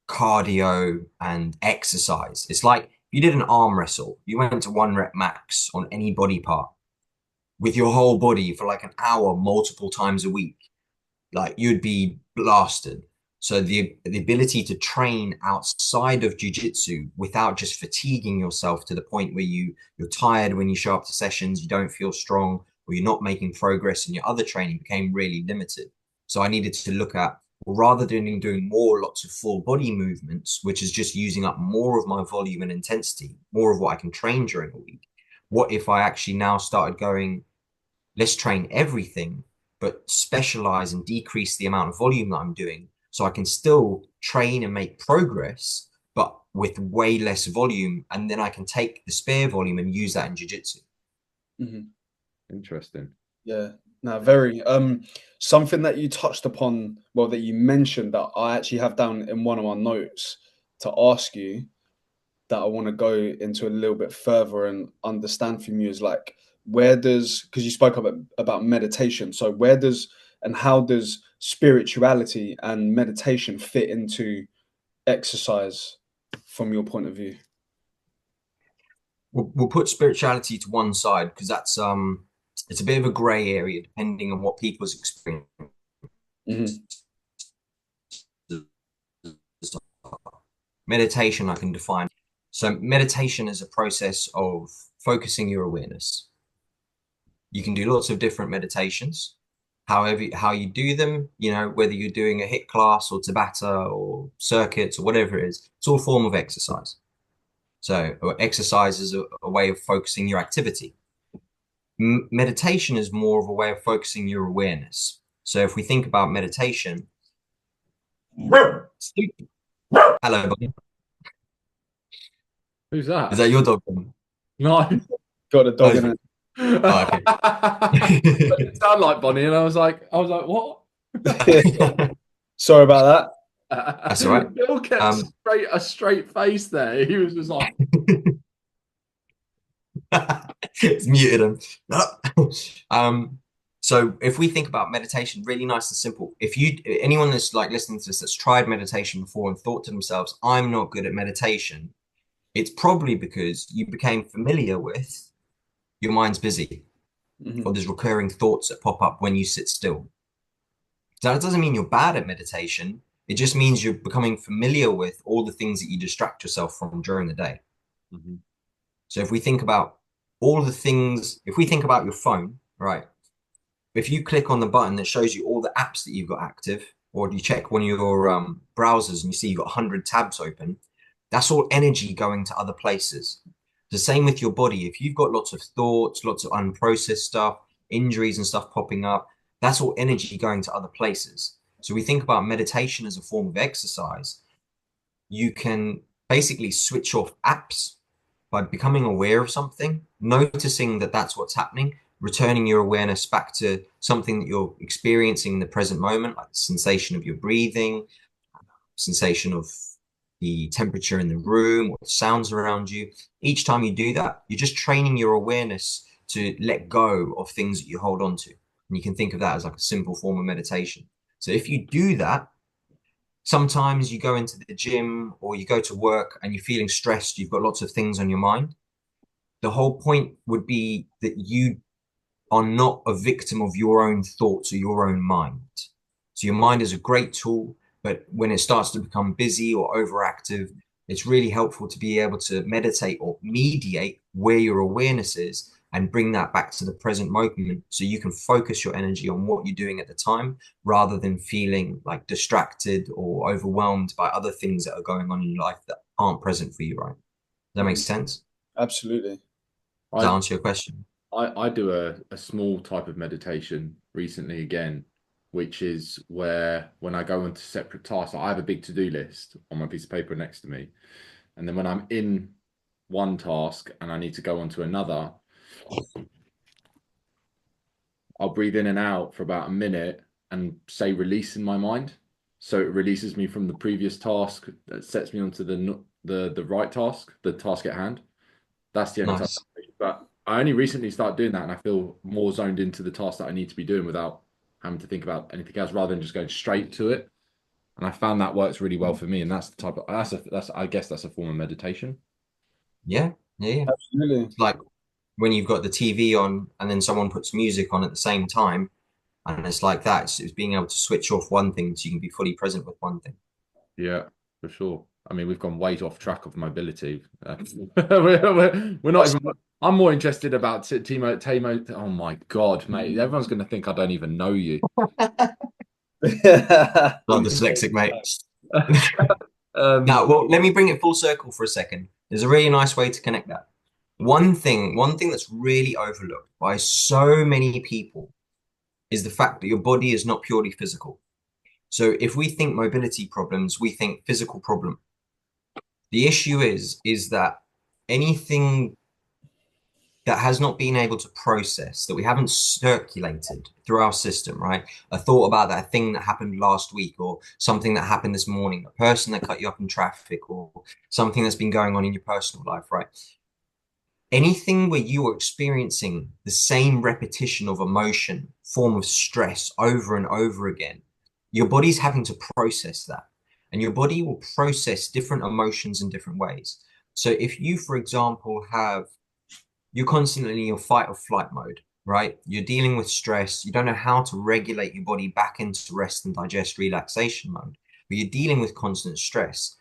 cardio and exercise. It's like you did an arm wrestle, you went to 1 rep max on any body part with your whole body for like an hour multiple times a week, like you'd be blasted. So the ability to train outside of jiu-jitsu without just fatiguing yourself to the point where you're tired when you show up to sessions, you don't feel strong, or you're not making progress in your other training became really limited. So I needed to look at, well, rather than doing more lots of full body movements, which is just using up more of my volume and intensity, more of what I can train during a week, what if I actually now started going, let's train everything, but specialize and decrease the amount of volume that I'm doing so I can still train and make progress, but with way less volume. And then I can take the spare volume and use that in jiu-jitsu. Mhm. Interesting. Yeah, no, very. Something that you touched upon, well, that you mentioned that I actually have down in one of my notes to ask you that I want to go into a little bit further and understand from you is like, where does, because you spoke about meditation, so where does and how does spirituality and meditation fit into exercise from your point of view? We'll put spirituality to one side because that's it's a bit of a gray area depending on what people's experience. Hmm. Meditation I can define. So meditation is a process of focusing your awareness. You can do lots of different meditations. However, how you do them, whether you're doing a HIIT class or Tabata or circuits or whatever it is, it's all a form of exercise. So exercise is a way of focusing your activity. Meditation is more of a way of focusing your awareness. So if we think about meditation, hello, buddy. Who's Is that? that your dog? No. Got a Oh, dog in it. oh, okay. It sounded like Bonnie, and I was like, what? Sorry about That's all right. Bill kept Um, a straight face there. He was just like, it's muted him. Um, so if we think about meditation, really nice and simple. If anyone that's like listening to this that's tried meditation before and thought to themselves, I'm not good at meditation, it's probably because you became familiar with your mind's busy that. Hmm. or there's recurring thoughts that pop up when you sit still. So that doesn't mean you're bad at meditation. It just means you're becoming familiar with all the things that you distract yourself from during the day. Mhm. So if we think about all the things, if we think about your phone, right? If you click on the button that shows you all the apps that you've got active, or you check one of your browsers and you see you've got 100 tabs open, that's all energy going to other places. The same with your body. If you've got lots of thoughts, lots of unprocessed stuff, injuries and stuff popping up, that's all energy going to other places. So we think about meditation as a form of exercise. You can basically switch off apps by becoming aware of something, noticing that that's what's happening, returning your awareness back to something that you're experiencing in the present moment, like the sensation of your breathing, sensation of the temperature in the room or the sounds around you. Each time you do that, you're just training your awareness to let go of things that you hold on to. And you can think of that as like a simple form of meditation. So if you do that, sometimes you go into the gym or you go to work and you're feeling stressed, you've got lots of things on your mind. The whole point would be that you are not a victim of your own thoughts or your own mind. So your mind is a great tool, but when it starts to become busy or overactive, it's really helpful to be able to meditate or mediate where your awareness is and bring that back to the present moment so you can focus your energy on what you're doing at the time rather than feeling like distracted or overwhelmed by other things that are going on in your life that aren't present for you, right? Does that make Hmm. sense? Absolutely. Does that I answer your question? I do a small type of meditation recently again, which is where when I go into separate tasks, I have a big to-do list on my piece of paper next to me. And then when I'm in one task and I need to go on to another, I'll breathe in and out for about a minute and say release in my mind. So it releases me from the previous task that sets me onto the right task, the task at hand. That's the only time. Nice. But I only recently started doing that, and I feel more zoned into the task that I need to be doing without having to think about anything else, rather than just going straight to it. And I found that works really well for me. And that's the type of that's I guess that's a form of meditation. Yeah, yeah, yeah. Absolutely. It's like when you've got the TV on and then someone puts music on at the same time, and it's like that. It's being able to switch off one thing so you can be fully present with one thing. Yeah, for sure. I mean, we've gone way off track of mobility. We're not even. I'm more interested about Teamo. Oh my God, mate! Everyone's going to think I don't even know you. Not dyslexic, mate. Um, Now, well, let me bring it full circle for a second. There's a really nice way to connect that. One thing that's really overlooked by so many people is the fact that your body is not purely physical. So if we think mobility problems, we think physical problem. The issue is that anything that has not been able to process, that we haven't circulated through our system, right? A thought about that thing that happened last week, or something that happened this morning, a person that cut you up in traffic, or something that's been going on in your personal life, right? Anything where you are experiencing the same repetition of emotion, form of stress over and over again, your body's having to process that. And your body will process different emotions in different ways. So if you, for example, you're constantly in your fight or flight mode, right? You're dealing with stress. You don't know how to regulate your body back into rest and digest relaxation mode, but you're dealing with constant stress.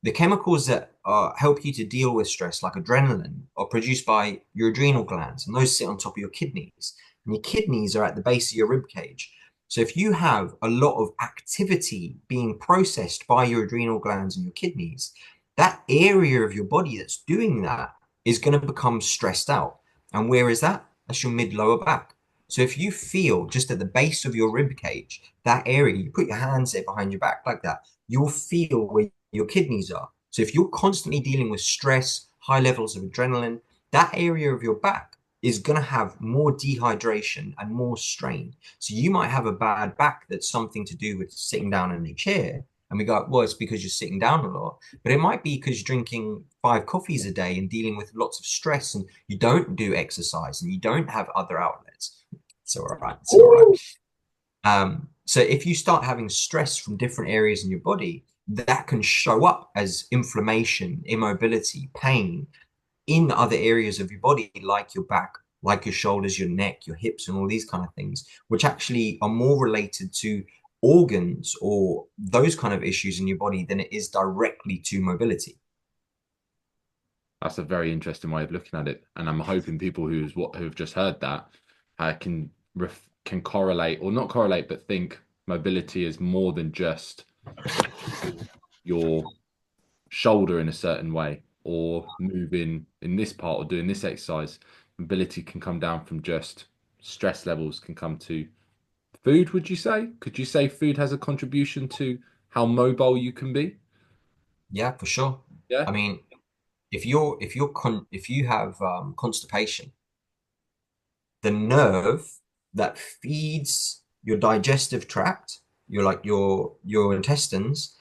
The chemicals that help you to deal with stress, like adrenaline, are produced by your adrenal glands, and those sit on top of your kidneys. And your kidneys are at the base of your rib cage. So if you have a lot of activity being processed by your adrenal glands and your kidneys, that area of your body that's doing that is going to become stressed out. And where is that? That's your mid lower back. So if you feel just at the base of your rib cage, that area, you put your hands there behind your back like that, you'll feel where your kidneys are. So if you're constantly dealing with stress, high levels of adrenaline, that area of your back is going to have more dehydration and more strain. So you might have a bad back that's something to do with sitting down in a chair. And we go, well, it's because you're sitting down a lot. But it might be because you're drinking 5 coffees a day and dealing with lots of stress, and you don't do exercise and you don't have other outlets. It's all right. It's all right. So if you start having stress from different areas in your body, that can show up as inflammation, immobility, pain in other areas of your body, like your back, like your shoulders, your neck, your hips, and all these kind of things, which actually are more related to organs or those kind of issues in your body than it is directly to mobility. that's a very interesting way of looking at it, and I'm hoping people who've just heard that can correlate or not correlate, but think mobility is more than just your shoulder in a certain way or moving in this part or doing this exercise. Mobility can come down from just stress levels, can come to food, would you say? Could you say food has a contribution to how mobile you can be? Yeah, for sure. Yeah. I mean, if you have constipation, the nerve that feeds your digestive tract, your intestines,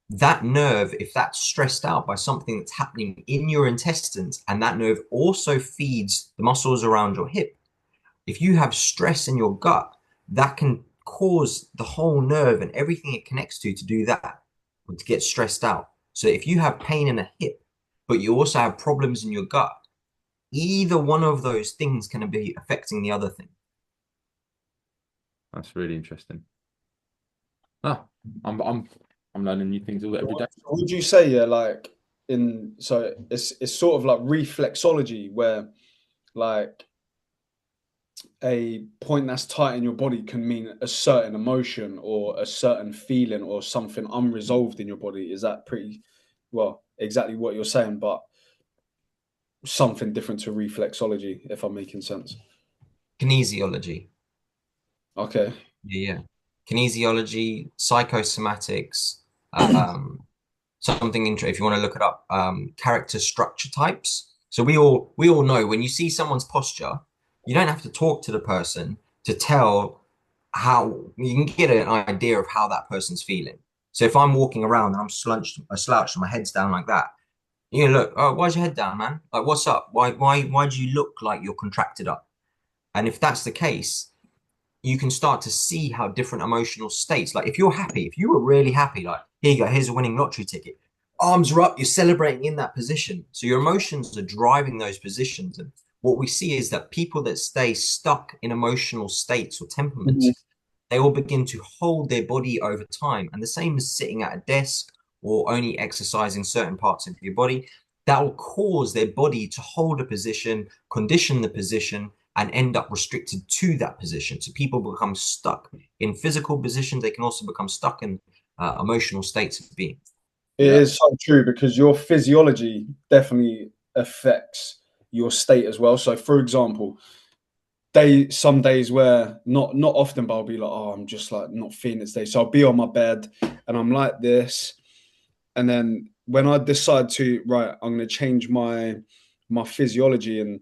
that nerve, if that's stressed out by something that's happening in your intestines, and that nerve also feeds the muscles around your hip, if you have stress in your gut, that can cause the whole nerve and everything it connects to do that, or to get stressed out. So if you have pain in a hip, but you also have problems in your gut, either one of those things can be affecting the other thing. That's really interesting. Ah, I'm learning new things every day. Would you say, yeah, like so it's sort of like reflexology where like a point that's tight in your body can mean a certain emotion or a certain feeling or something unresolved in your body? Is that pretty well exactly what you're saying, but something different to reflexology, if I'm making sense? Kinesiology. Okay. Yeah. Kinesiology, psychosomatics, um, something interesting if you want to look it up, character structure types. So we all know when you see someone's posture, you don't have to talk to the person to tell how you can get an idea of how that person's feeling. So if I'm walking around and I'm slouched and my head's down like that, you look, oh, why's your head down, man? Like, what's up? Why do you look like you're contracted up? And if that's the case, you can start to see how different emotional states, like if you're happy, if you were really happy, like, here you go, here's a winning lottery ticket, arms are up, you're celebrating in that position. So your emotions are driving those positions. And what we see is that people that stay stuck in emotional states or Mhm. temperaments, they will begin to hold their body over time. And the same as sitting at a desk or only exercising certain parts of your body, that will cause their body to hold a position, condition the position, and end up restricted to that position. So people become stuck in physical positions. They can also become stuck in emotional states of being. It Yeah. is so true because your physiology definitely affects your state as well. So, for example, some days where not often, but I'll be like, oh, I'm just like not feeling it today. So I'll be on my bed and I'm like this, and then when I decide to right, I'm going to change my physiology and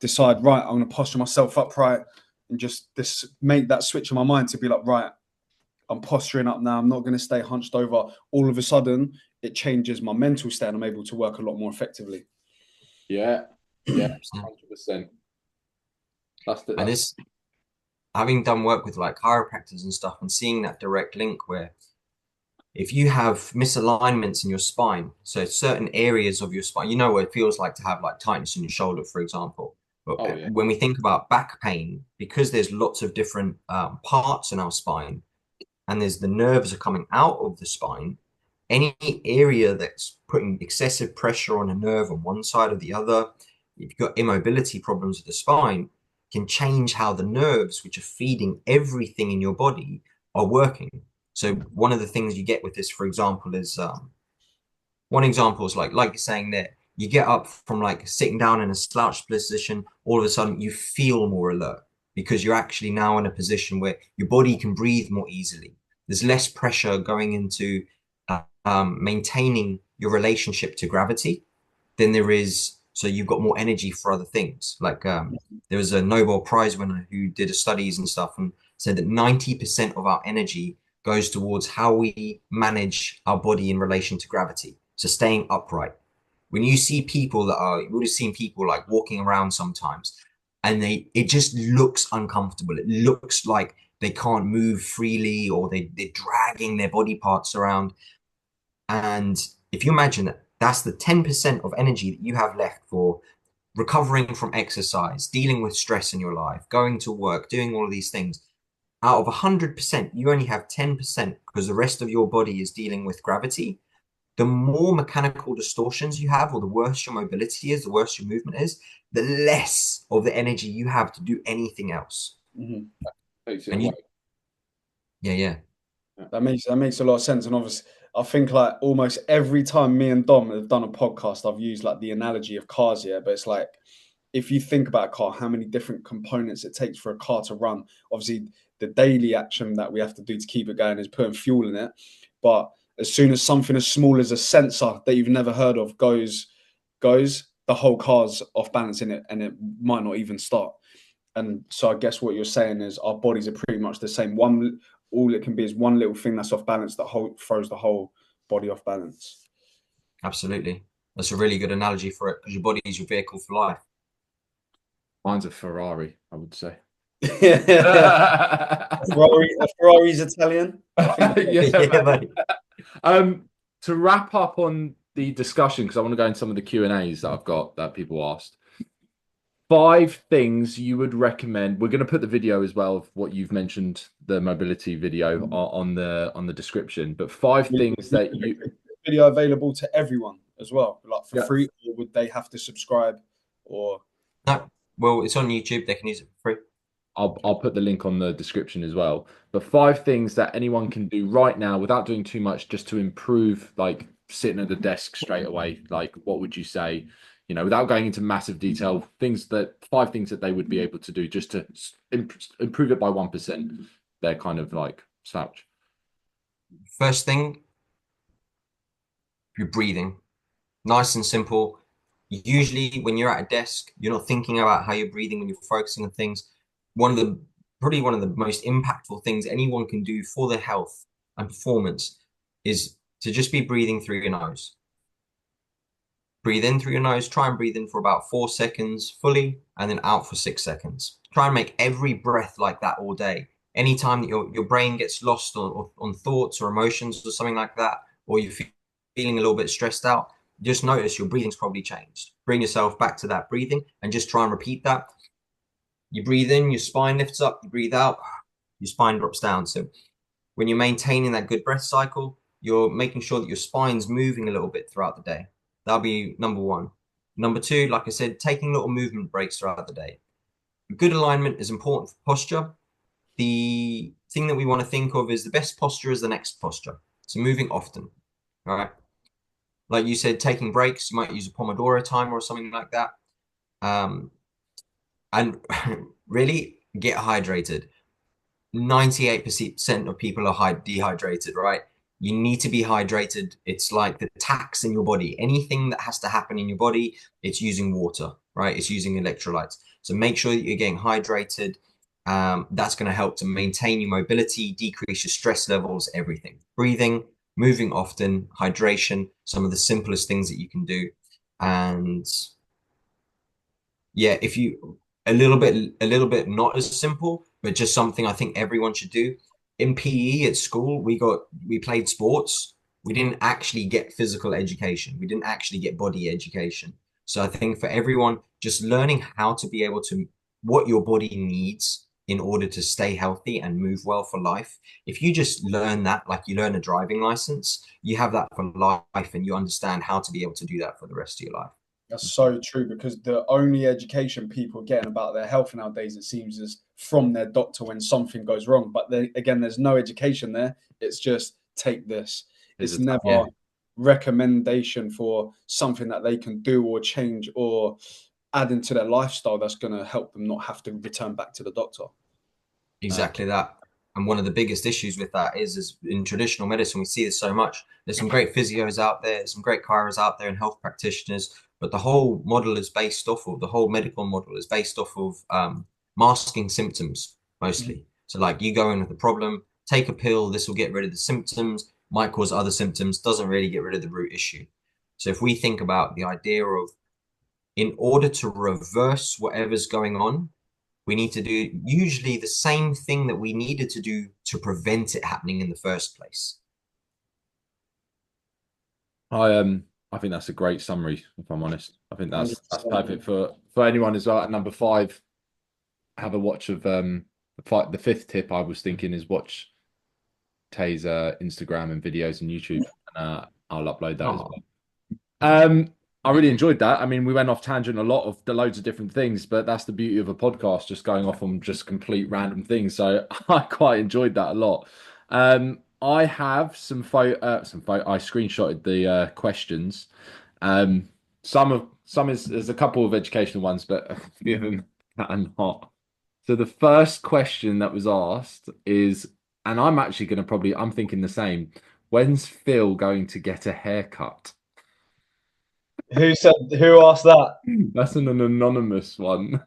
decide right, I'm going to posture myself upright and just this make that switch in my mind to be like right, I'm posturing up now. I'm not going to stay hunched over. All of a sudden, it changes my mental state, and I'm able to work a lot more effectively. Yeah. Yeah. 100%. And That's this, having done work with like chiropractors and stuff and seeing that direct link where if you have misalignments in your spine, so certain areas of your spine, you know what it feels like to have like tightness in your shoulder, for example. But oh yeah. when we think about back pain, because there's lots of different parts in our spine, and there's the nerves are coming out of the spine, any area that's putting excessive pressure on a nerve on one side or the other, if you've got immobility problems with the spine, can change how the nerves, which are feeding everything in your body, are working. So one of the things you get with this, for example, is one example is like you're saying there, you get up from like sitting down in a slouched position, all of a sudden you feel more alert because you're actually now in a position where your body can breathe more easily. There's less pressure going into maintaining your relationship to gravity than there is. So you've got more energy for other things. Like there was a Nobel Prize winner who did studies and stuff and said that 90% of our energy goes towards how we manage our body in relation to gravity. So staying upright. When you see people that are, you would have seen people like walking around sometimes and it just looks uncomfortable. It looks like they can't move freely or they're dragging their body parts around. And if you imagine that that's the 10% of energy that you have left for recovering from exercise, dealing with stress in your life, going to work, doing all of these things, out of 100%, you only have 10% because the rest of your body is dealing with gravity. The more mechanical distortions you have, or the worse your mobility is, the worse your movement is, the less of the energy you have to do anything else. Mhm. Takes it And away. you, yeah. That makes a lot of sense. And obviously, I think like almost every time me and Dom have done a podcast, I've used like the analogy of cars. Yeah, but it's like if you think about a car, how many different components it takes for a car to run. Obviously, the daily action that we have to do to keep it going is putting fuel in it. But as soon as something as small as a sensor that you've never heard of goes, the whole car's off balance in it, and it might not even start. And so I guess what you're saying is our bodies are pretty much the same. One, all it can be is one little thing that's off balance that throws the whole body off balance. Absolutely. That's a really good analogy for it because your body is your vehicle for life. Mine's a Ferrari, I would say. A Ferrari's Italian. I think. Yeah, Yeah, man. mate. To wrap up on the discussion, because I want to go in some of the Q&As that I've got that people asked. 5 things you would recommend. We're going to put the video as well of what you've mentioned, the mobility video on the description. But 5 things that you Video available to everyone as well, like for yeah. free, or would they have to subscribe? Or No, well, it's on YouTube. They can use it for free. I'll put the link on the description as well. But 5 things that anyone can do right now without doing too much, just to improve, like sitting at the desk straight away. Like, what would you say? You know, without going into massive detail, 5 things that they would be able to do just to improve it by 1%. They're kind of like slouch. First thing, you're breathing. Nice and simple. Usually, when you're at a desk, you're not thinking about how you're breathing when you're focusing on things. Probably one of the most impactful things anyone can do for their health and performance is to just be breathing through your nose. Breathe in through your nose, try and breathe in for about 4 seconds fully, and then out for 6 seconds. Try and make every breath like that all day. Anytime that your brain gets lost on thoughts or emotions or something like that, or you're feeling a little bit stressed out, just notice your breathing's probably changed. Bring yourself back to that breathing and just try and repeat that. You breathe in, your spine lifts up, you breathe out, your spine drops down. So when you're maintaining that good breath cycle, you're making sure that your spine's moving a little bit throughout the day. That'll be number one. Number two, like I said, taking little movement breaks throughout the day. Good alignment is important for posture. The thing that we want to think of is the best posture is the next posture. So moving often, all right? Like you said, taking breaks, you might use a Pomodoro timer or something like that. And really get hydrated. 98% of people are dehydrated, right? You need to be hydrated. It's like the tax in your body. Anything that has to happen in your body, it's using water, right? It's using electrolytes. So make sure that you're getting hydrated. That's going to help to maintain your mobility, decrease your stress levels, everything. Breathing, moving often, hydration, some of the simplest things that you can do. And yeah, if you a little bit not as simple, but just something I think everyone should do. In PE at school, we played sports. We didn't actually get physical education. We didn't actually get body education. So I think for everyone, just learning how to be able to what your body needs in order to stay healthy and move well for life. If you just learn that, like you learn a driving license, you have that for life and you understand how to be able to do that for the rest of your life. That's so true, because the only education people are getting about their health nowadays, it seems, is from their doctor when something goes wrong. But again, there's no education there. It's just take this. It's never Yeah. recommendation for something that they can do or change or add into their lifestyle that's going to help them not have to return back to the doctor. Exactly that. And one of the biggest issues with that is in traditional medicine, we see this so much. There's some great physios out there, some great chiros out there, and health practitioners. But the whole model is based off of the whole medical model is based off of masking symptoms mostly. So like you go in with a problem, take a pill, this will get rid of the symptoms, might cause other symptoms, doesn't really get rid of the root issue. So if we think about the idea of in order to reverse whatever's going on, we need to do usually the same thing that we needed to do to prevent it happening in the first place. I think that's a great summary, if I'm honest. I think that's 100%. perfect for anyone as well. At number five, have a watch of the fifth tip I was thinking is watch Tay's Instagram and videos and YouTube, and I'll upload that as well. I really enjoyed that. I mean, we went off tangent a lot of the loads of different things, but that's the beauty of a podcast, just going off on just complete random things. So I quite enjoyed that a lot. I have some photo. I screenshotted the questions. There's a couple of educational ones, but a few of them are not. So the first question that was asked is, and I'm actually going to I'm thinking the same. When's Phill going to get a haircut? Who asked that? That's an anonymous one.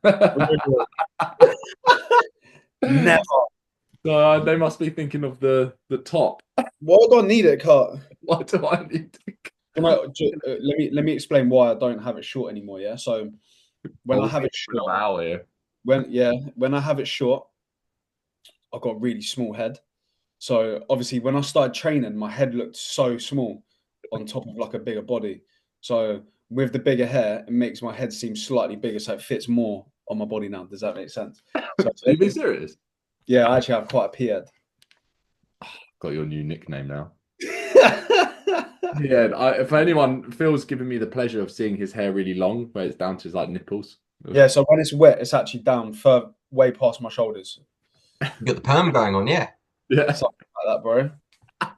Never. So they must be thinking of the top. Why do I need it cut? What do I need to? Let me explain why I don't have it short anymore. Yeah, so when I have it short, Here. when I have it short, I've got a really small head. So obviously, when I started training, my head looked so small on top of like a bigger body. So with the bigger hair, it makes my head seem slightly bigger, so it fits more on my body now. Does that make sense? So, Are you being serious? yeah, I actually have quite a pea head. Got your new nickname now. Yeah, for anyone, Phil's given me the pleasure of seeing his hair really long, where it's down to his like nipples. Yeah, so when it's wet, it's actually down way past my shoulders. You got the perm going on, yeah. Yeah, Something like that, bro.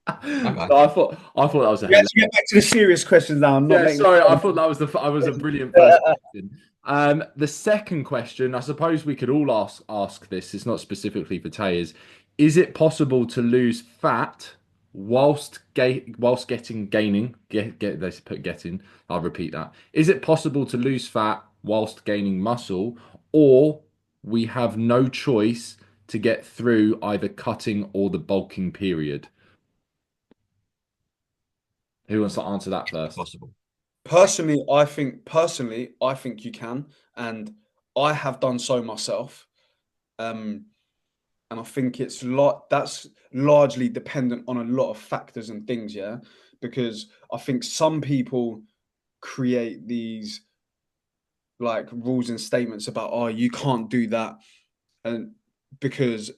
Okay. So I thought that was a We have to get back to the serious questions now. I'm not yeah. making Sorry, I fun. thought that was a brilliant first question. The second question, I suppose we could all ask this. It's not specifically for Tay. Is it possible to lose fat whilst gaining? They put getting. I'll repeat that. Is it possible to lose fat whilst gaining muscle, or we have no choice to get through either cutting or the bulking period? Who wants to answer that first? Possible. Personally, I think you can, and I have done so myself. And I think that's largely dependent on a lot of factors and things, yeah. Because I think some people create these like rules and statements about, oh, you can't do that, and because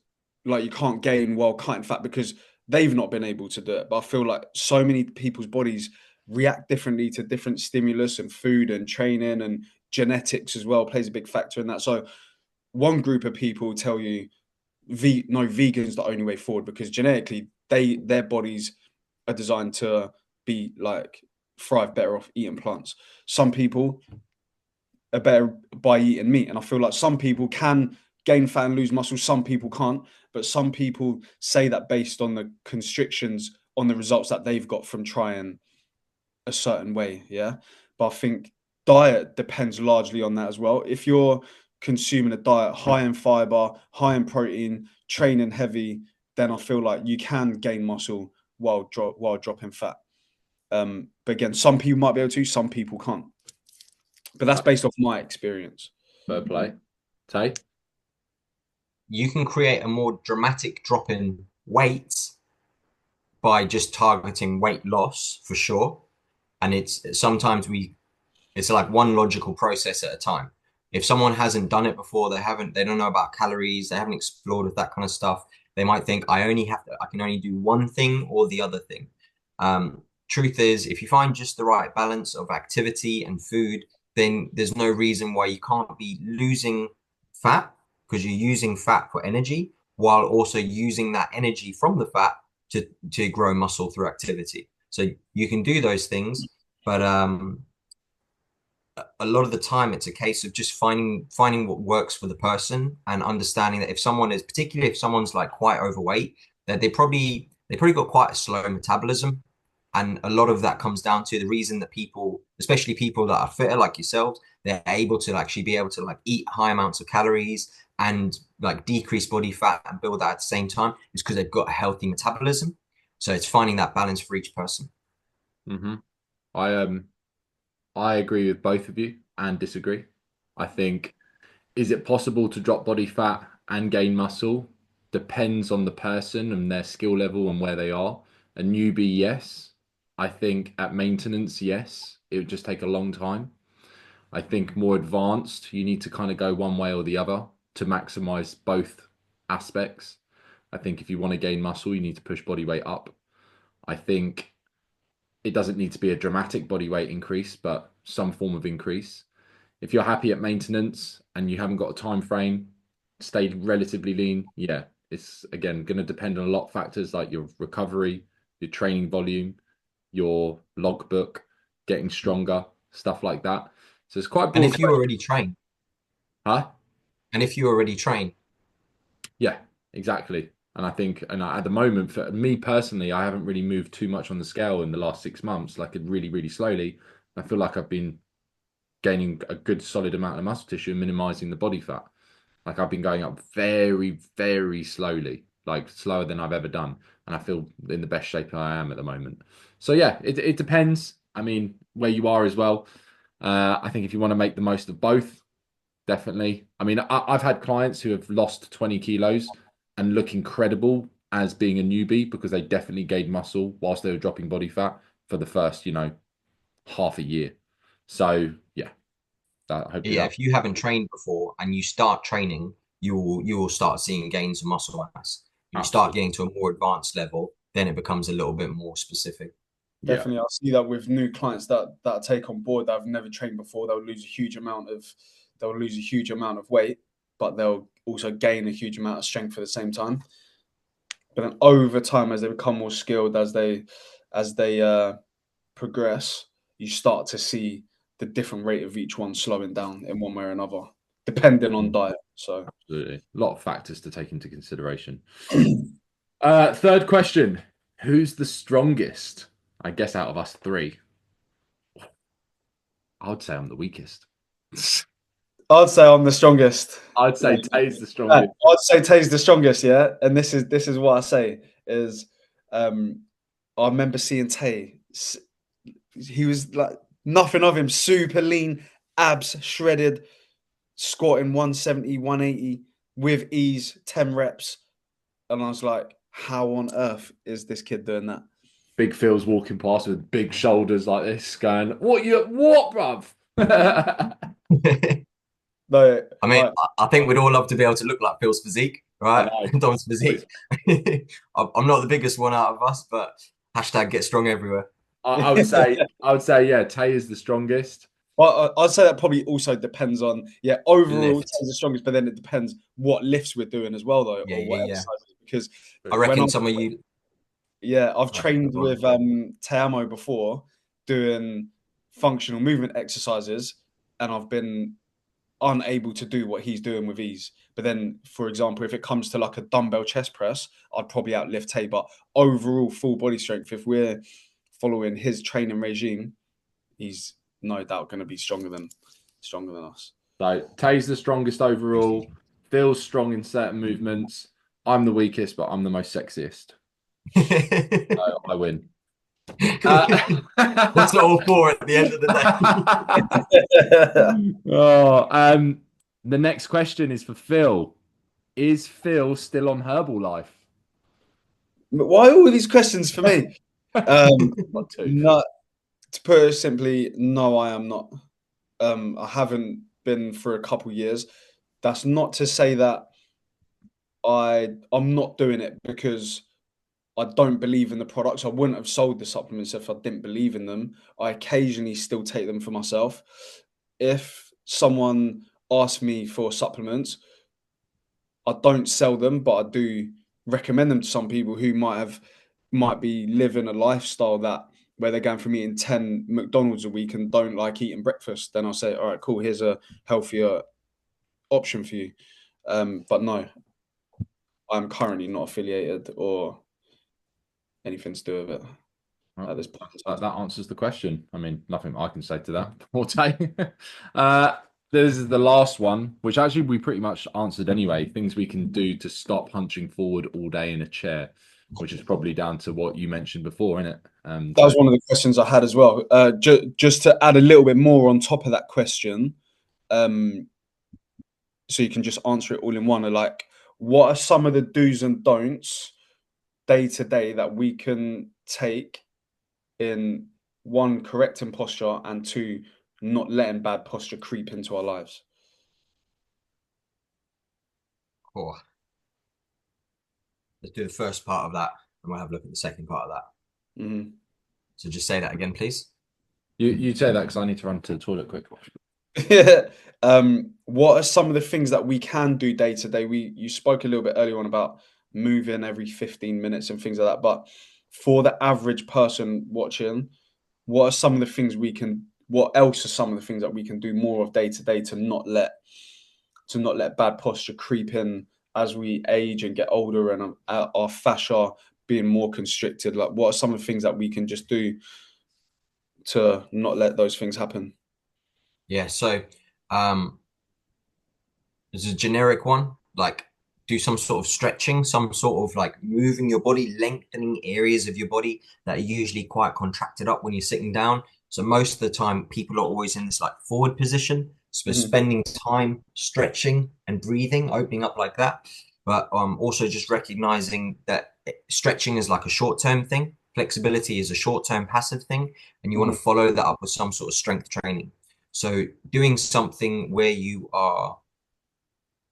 like you can't gain while cutting fat because they've not been able to do it. But I feel like so many people's bodies react differently to different stimulus and food and training, and genetics as well plays a big factor in that. So one group of people tell you no, vegan's the only way forward because genetically their bodies are designed to be like thrive better off eating plants. Some people are better by eating meat, and I feel like some people can gain fat and lose muscle, some people can't, but some people say that based on the constrictions on the results that they've got from trying a certain way, yeah. But I think diet depends largely on that as well. If you're consuming a diet high in fiber, high in protein, training heavy, then I feel like you can gain muscle while dropping fat. But again, some people might be able to, some people can't. But that's based off my experience. Fair play. Tay? You can create a more dramatic drop in weight by just targeting weight loss for sure. And it's like one logical process at a time. If someone hasn't done it before, they don't know about calories, they haven't explored with that kind of stuff, they might think I can only do one thing or the other thing. Truth is, if you find just the right balance of activity and food, then there's no reason why you can't be losing fat because you're using fat for energy while also using that energy from the fat to grow muscle through activity. So you can do those things, but a lot of the time it's a case of just finding what works for the person and understanding that particularly if someone's like quite overweight, that they probably got quite a slow metabolism. And a lot of that comes down to the reason that people, especially people that are fitter like yourselves, they're able to actually be able to like eat high amounts of calories and like decrease body fat and build that at the same time is because they've got a healthy metabolism. So it's finding that balance for each person. Mm-hmm. I agree with both of you and disagree. I think, is it possible to drop body fat and gain muscle? Depends on the person and their skill level and where they are. A newbie, yes. I think at maintenance, yes. It would just take a long time. I think more advanced, you need to kind of go one way or the other to maximize both aspects. I think if you want to gain muscle, you need to push body weight up. I think it doesn't need to be a dramatic body weight increase, but some form of increase. If you're happy at maintenance and you haven't got a time frame, stay relatively lean. Yeah, it's again going to depend on a lot of factors like your recovery, your training volume, your logbook, getting stronger, stuff like that. So it's quite And broad. if you already train, Huh? and if you already train, Yeah, exactly. And I think, at the moment, for me personally, I haven't really moved too much on the scale in the last 6 months, like really, really slowly. I feel like I've been gaining a good solid amount of muscle tissue and minimizing the body fat. Like I've been going up very, very slowly, like slower than I've ever done. And I feel in the best shape I am at the moment. So yeah, it depends. I mean, where you are as well. I think if you want to make the most of both, definitely. I mean, I've had clients who have lost 20 kilos and look incredible as being a newbie because they definitely gained muscle whilst they were dropping body fat for the first, half a year. So yeah, hopefully yeah, that. if you haven't trained before and you start training, you will start seeing gains of muscle mass. You start Absolutely. getting to a more advanced level, then it becomes a little bit more specific. Yeah. Definitely, I see that with new clients that take on board that have never trained before. They'll lose a huge amount of weight, but they'll also gain a huge amount of strength at the same time. But then over time, as they become more skilled, as they progress, you start to see the different rate of each one slowing down in one way or another, depending on Mm, diet. So, absolutely. A lot of factors to take into consideration. Third question. Who's the strongest? I guess out of us three, I would say I'm the weakest. I'd say I'm the strongest. I'd say Tay's the Yeah, strongest. I'd say Tay's the strongest, yeah. And this is what I say is I remember seeing Tay he was like nothing of him, super lean, abs shredded, squatting 170, 180 with ease, 10 reps. And I was like, how on earth is this kid doing that? Big Phil's walking past with big shoulders like this, going, what, bruv? No, I mean, like I think we'd all love to be able to look like Phil's physique, I right? know. Dom's physique. I'm not the biggest one out of us, but hashtag get strong everywhere. I would say, yeah, Tay is the strongest. well, I'd say that probably also depends on, yeah, overall Lift. Taylor's the strongest, but then it depends what lifts we're doing as well, though, Yeah, or yeah, what yeah. exercises. Because I when I reckon some of you. yeah, I've Sorry, trained go on. with Teamo before doing functional movement exercises, and I've been unable to do what he's doing with ease. But then, for example, if it comes to like a dumbbell chest press, I'd probably outlift Tay. But overall, full body strength, if we're following his training regime, he's no doubt going to be stronger than us. So Tay's the strongest overall. Phil's strong in certain movements. I'm the weakest, but I'm the most sexiest. So I win. What's it all for at the end of the day? Oh, the next question is for Phill. Is Phill still on Herbalife? Why all these questions for me? Not two. No, to put it simply, no, I am not. I haven't been for a couple years. That's not to say that I'm not doing it because I don't believe in the products. I wouldn't have sold the supplements if I didn't believe in them. I occasionally still take them for myself. If someone asks me for supplements, I don't sell them, but I do recommend them to some people who might be living a lifestyle that where they're going from eating 10 McDonald's a week and don't like eating breakfast. Then I'll say, all right, cool, here's a healthier option for you. But no, I'm currently not affiliated or anything to do with it at this point. That answers the question. I mean, nothing I can say to that. Or Tay. This is the last one, which actually we pretty much answered anyway. Things we can do to stop hunching forward all day in a chair, which is probably down to what you mentioned before, isn't it? That was one of the questions I had as well. Just to add a little bit more on top of that question, so you can just answer it all in one. Like, what are some of the do's and don'ts day to day that we can take in one, correcting posture, and two, not letting bad posture creep into our lives? Cool. Let's do the first part of that, and we'll have a look at the second part of that. Mm-hmm. So just say that again, please. You say that because I need to run to the toilet quick. What are some of the things that we can do day to day? You spoke a little bit earlier on about moving every 15 minutes and things like that, but for the average person watching, what are some of the things what else are some of the things that we can do more of day to day to not let bad posture creep in as we age and get older and our fascia being more constricted? Like, what are some of the things that we can just do to not let those things happen? Yeah, so there's a generic one, like do some sort of stretching, some sort of like moving your body, lengthening areas of your body that are usually quite contracted up when you're sitting down. So most of the time, people are always in this like forward position. So we're Mm-hmm. spending time stretching and breathing, opening up like that. But also just recognizing that stretching is like a short-term thing. Flexibility is a short-term passive thing. And you want Mm-hmm. to follow that up with some sort of strength training. So doing something where you are,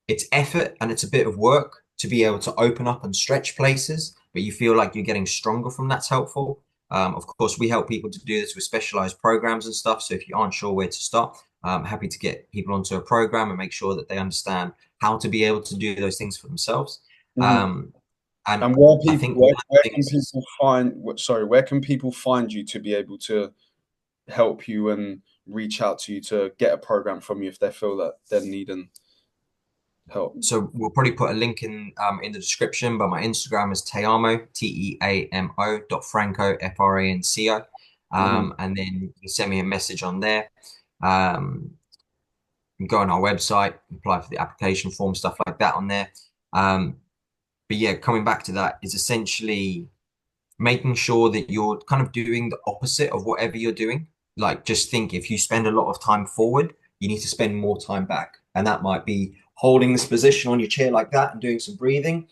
it's effort and it's a bit of work to be able to open up and stretch places, but you feel like you're getting stronger from that's helpful. Of course, we help people to do this with specialized programs and stuff. So if you aren't sure where to start, I'm happy to get people onto a program and make sure that they understand how to be able to do those things for themselves. Mm-hmm. And And I think one of the things, where can people find you to be able to help you and reach out to you to get a program from you if they feel that they're needing help? so we'll probably put a link in the description, but my Instagram is Teamo, Teamo .Franco, Franco. Mm-hmm. And then you can send me a message on there. Um, you can go on our website, apply for the application form, stuff like that on there. But yeah, coming back to that is essentially making sure that you're kind of doing the opposite of whatever you're doing. Like, just think, if you spend a lot of time forward, you need to spend more time back. And that might be holding this position on your chair like that and doing some breathing.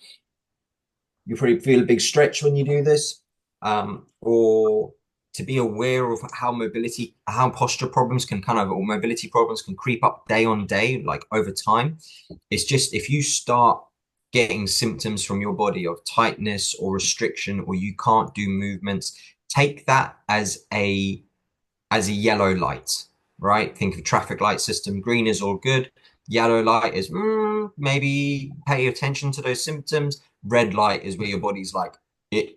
You probably feel a big stretch when you do this. Or to be aware of how posture problems can kind of, or mobility problems can creep up day on day, like over time. It's just, if you start getting symptoms from your body of tightness or restriction, or you can't do movements, take that as a yellow light, right? Think of traffic light system. Green is all good. Yellow light is maybe pay attention to those symptoms. Red light is where your body's like,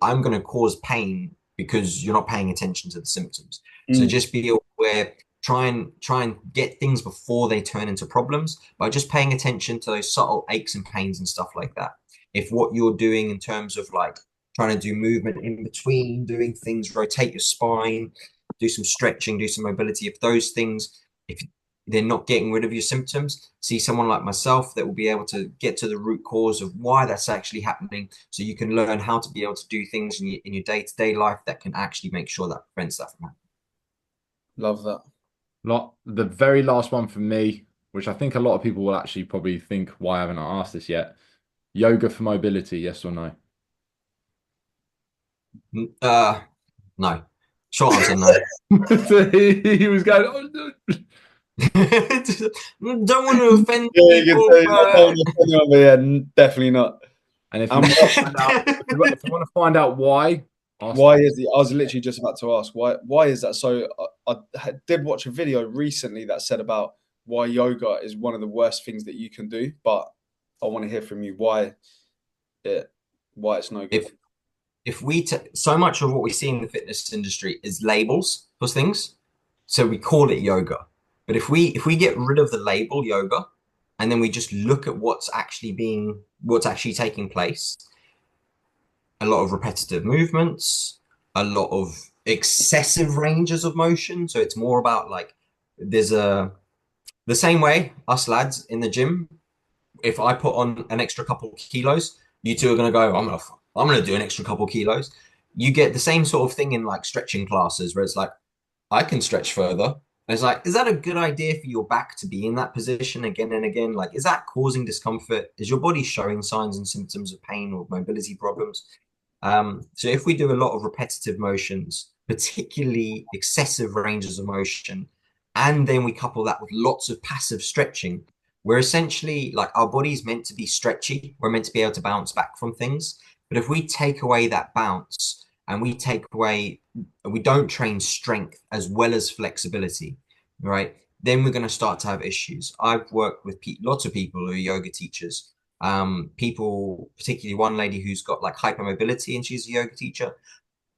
I'm going to cause pain because you're not paying attention to the symptoms. So just be aware. Try and get things before they turn into problems by just paying attention to those subtle aches and pains and stuff like that. If what you're doing in terms of like trying to do movement in between doing things, rotate your spine, do some stretching, do some mobility. If those things, if they're not getting rid of your symptoms, see someone like myself that will be able to get to the root cause of why that's actually happening, so you can learn how to be able to do things in your day-to-day life that can actually make sure that prevents that from happening. Love that. The very last one from me, which I think a lot of people will actually probably think, why haven't I asked this yet? Yoga for mobility, yes or no? No. Short answer, no. He was going, oh, no. Don't want to offend Yeah, you can people, say, I but don't want to offend anyone, but yeah, definitely not. And if you Um, want to find out, if you want to find out why, ask Why me. is the? I was literally just about to ask why is that? So I did watch a video recently that said about why yoga is one of the worst things that you can do, but I want to hear from you it why it's no good. if we so much of what we see in the fitness industry is labels for things, so we call it yoga. But if we get rid of the label yoga, and then we just look at what's actually taking place, a lot of repetitive movements, a lot of excessive ranges of motion. So it's more about like, there's a the same way us lads in the gym, if I put on an extra couple of kilos, you two are going to go, I'm gonna do an extra couple of kilos. You get the same sort of thing in like stretching classes where it's like, I can stretch further. And it's like, is that a good idea for your back to be in that position again and again? Like, is that causing discomfort? Is your body showing signs and symptoms of pain or mobility problems? So if we do a lot of repetitive motions, particularly excessive ranges of motion, and then we couple that with lots of passive stretching, we're essentially like, our body's meant to be stretchy. We're meant to be able to bounce back from things. But if we take away that bounce and we don't train strength as well as flexibility, right? Then we're going to start to have issues. I've worked with lots of people who are yoga teachers, people, particularly one lady who's got like hypermobility and she's a yoga teacher.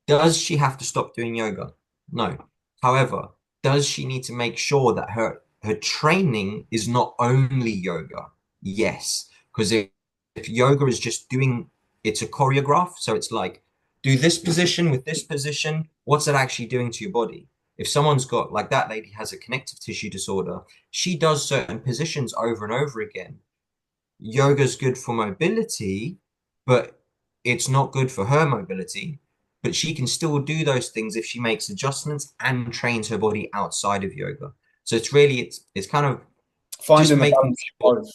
Does she have to stop doing yoga? No. However, does she need to make sure that her training is not only yoga? Yes. Because if yoga is just doing, it's a choreograph. So it's like, do this position with this position. What's it actually doing to your body? If someone's got, like that lady has a connective tissue disorder, she does certain positions over and over again. Yoga's good for mobility, but it's not good for her mobility. But she can still do those things if she makes adjustments and trains her body outside of yoga. So it's kind of just Finding the making balance sure, of both.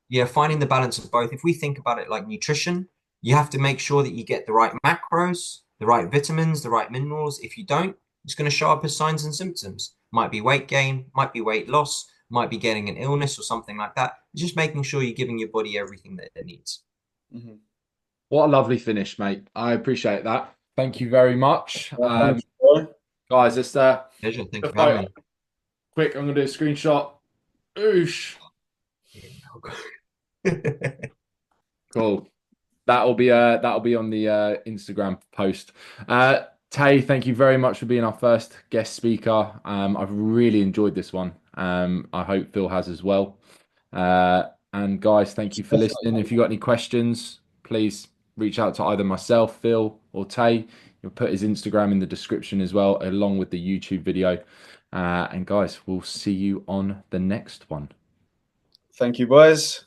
yeah, finding the balance of both. If we think about it like nutrition, you have to make sure that you get the right macros, the right vitamins, the right minerals. If you don't, it's going to show up as signs and symptoms. Might be weight gain, might be weight loss, might be getting an illness or something like that. Just making sure you're giving your body everything that it needs. Mm-hmm. What a lovely finish, mate. I appreciate that. Thank you very much. Well, thank you, Guys, let's Pleasure. Thank a you for having photo. me. Quick, I'm gonna do a screenshot. Oosh. Cool. That'll be on the Instagram post. Tay, thank you very much for being our first guest speaker. I've really enjoyed this one. I hope Phill has as well. And guys, thank you for listening. If you got any questions, please reach out to either myself, Phill, or Tay. You'll put his Instagram in the description as well, along with the YouTube video. And guys, we'll see you on the next one. Thank you, boys.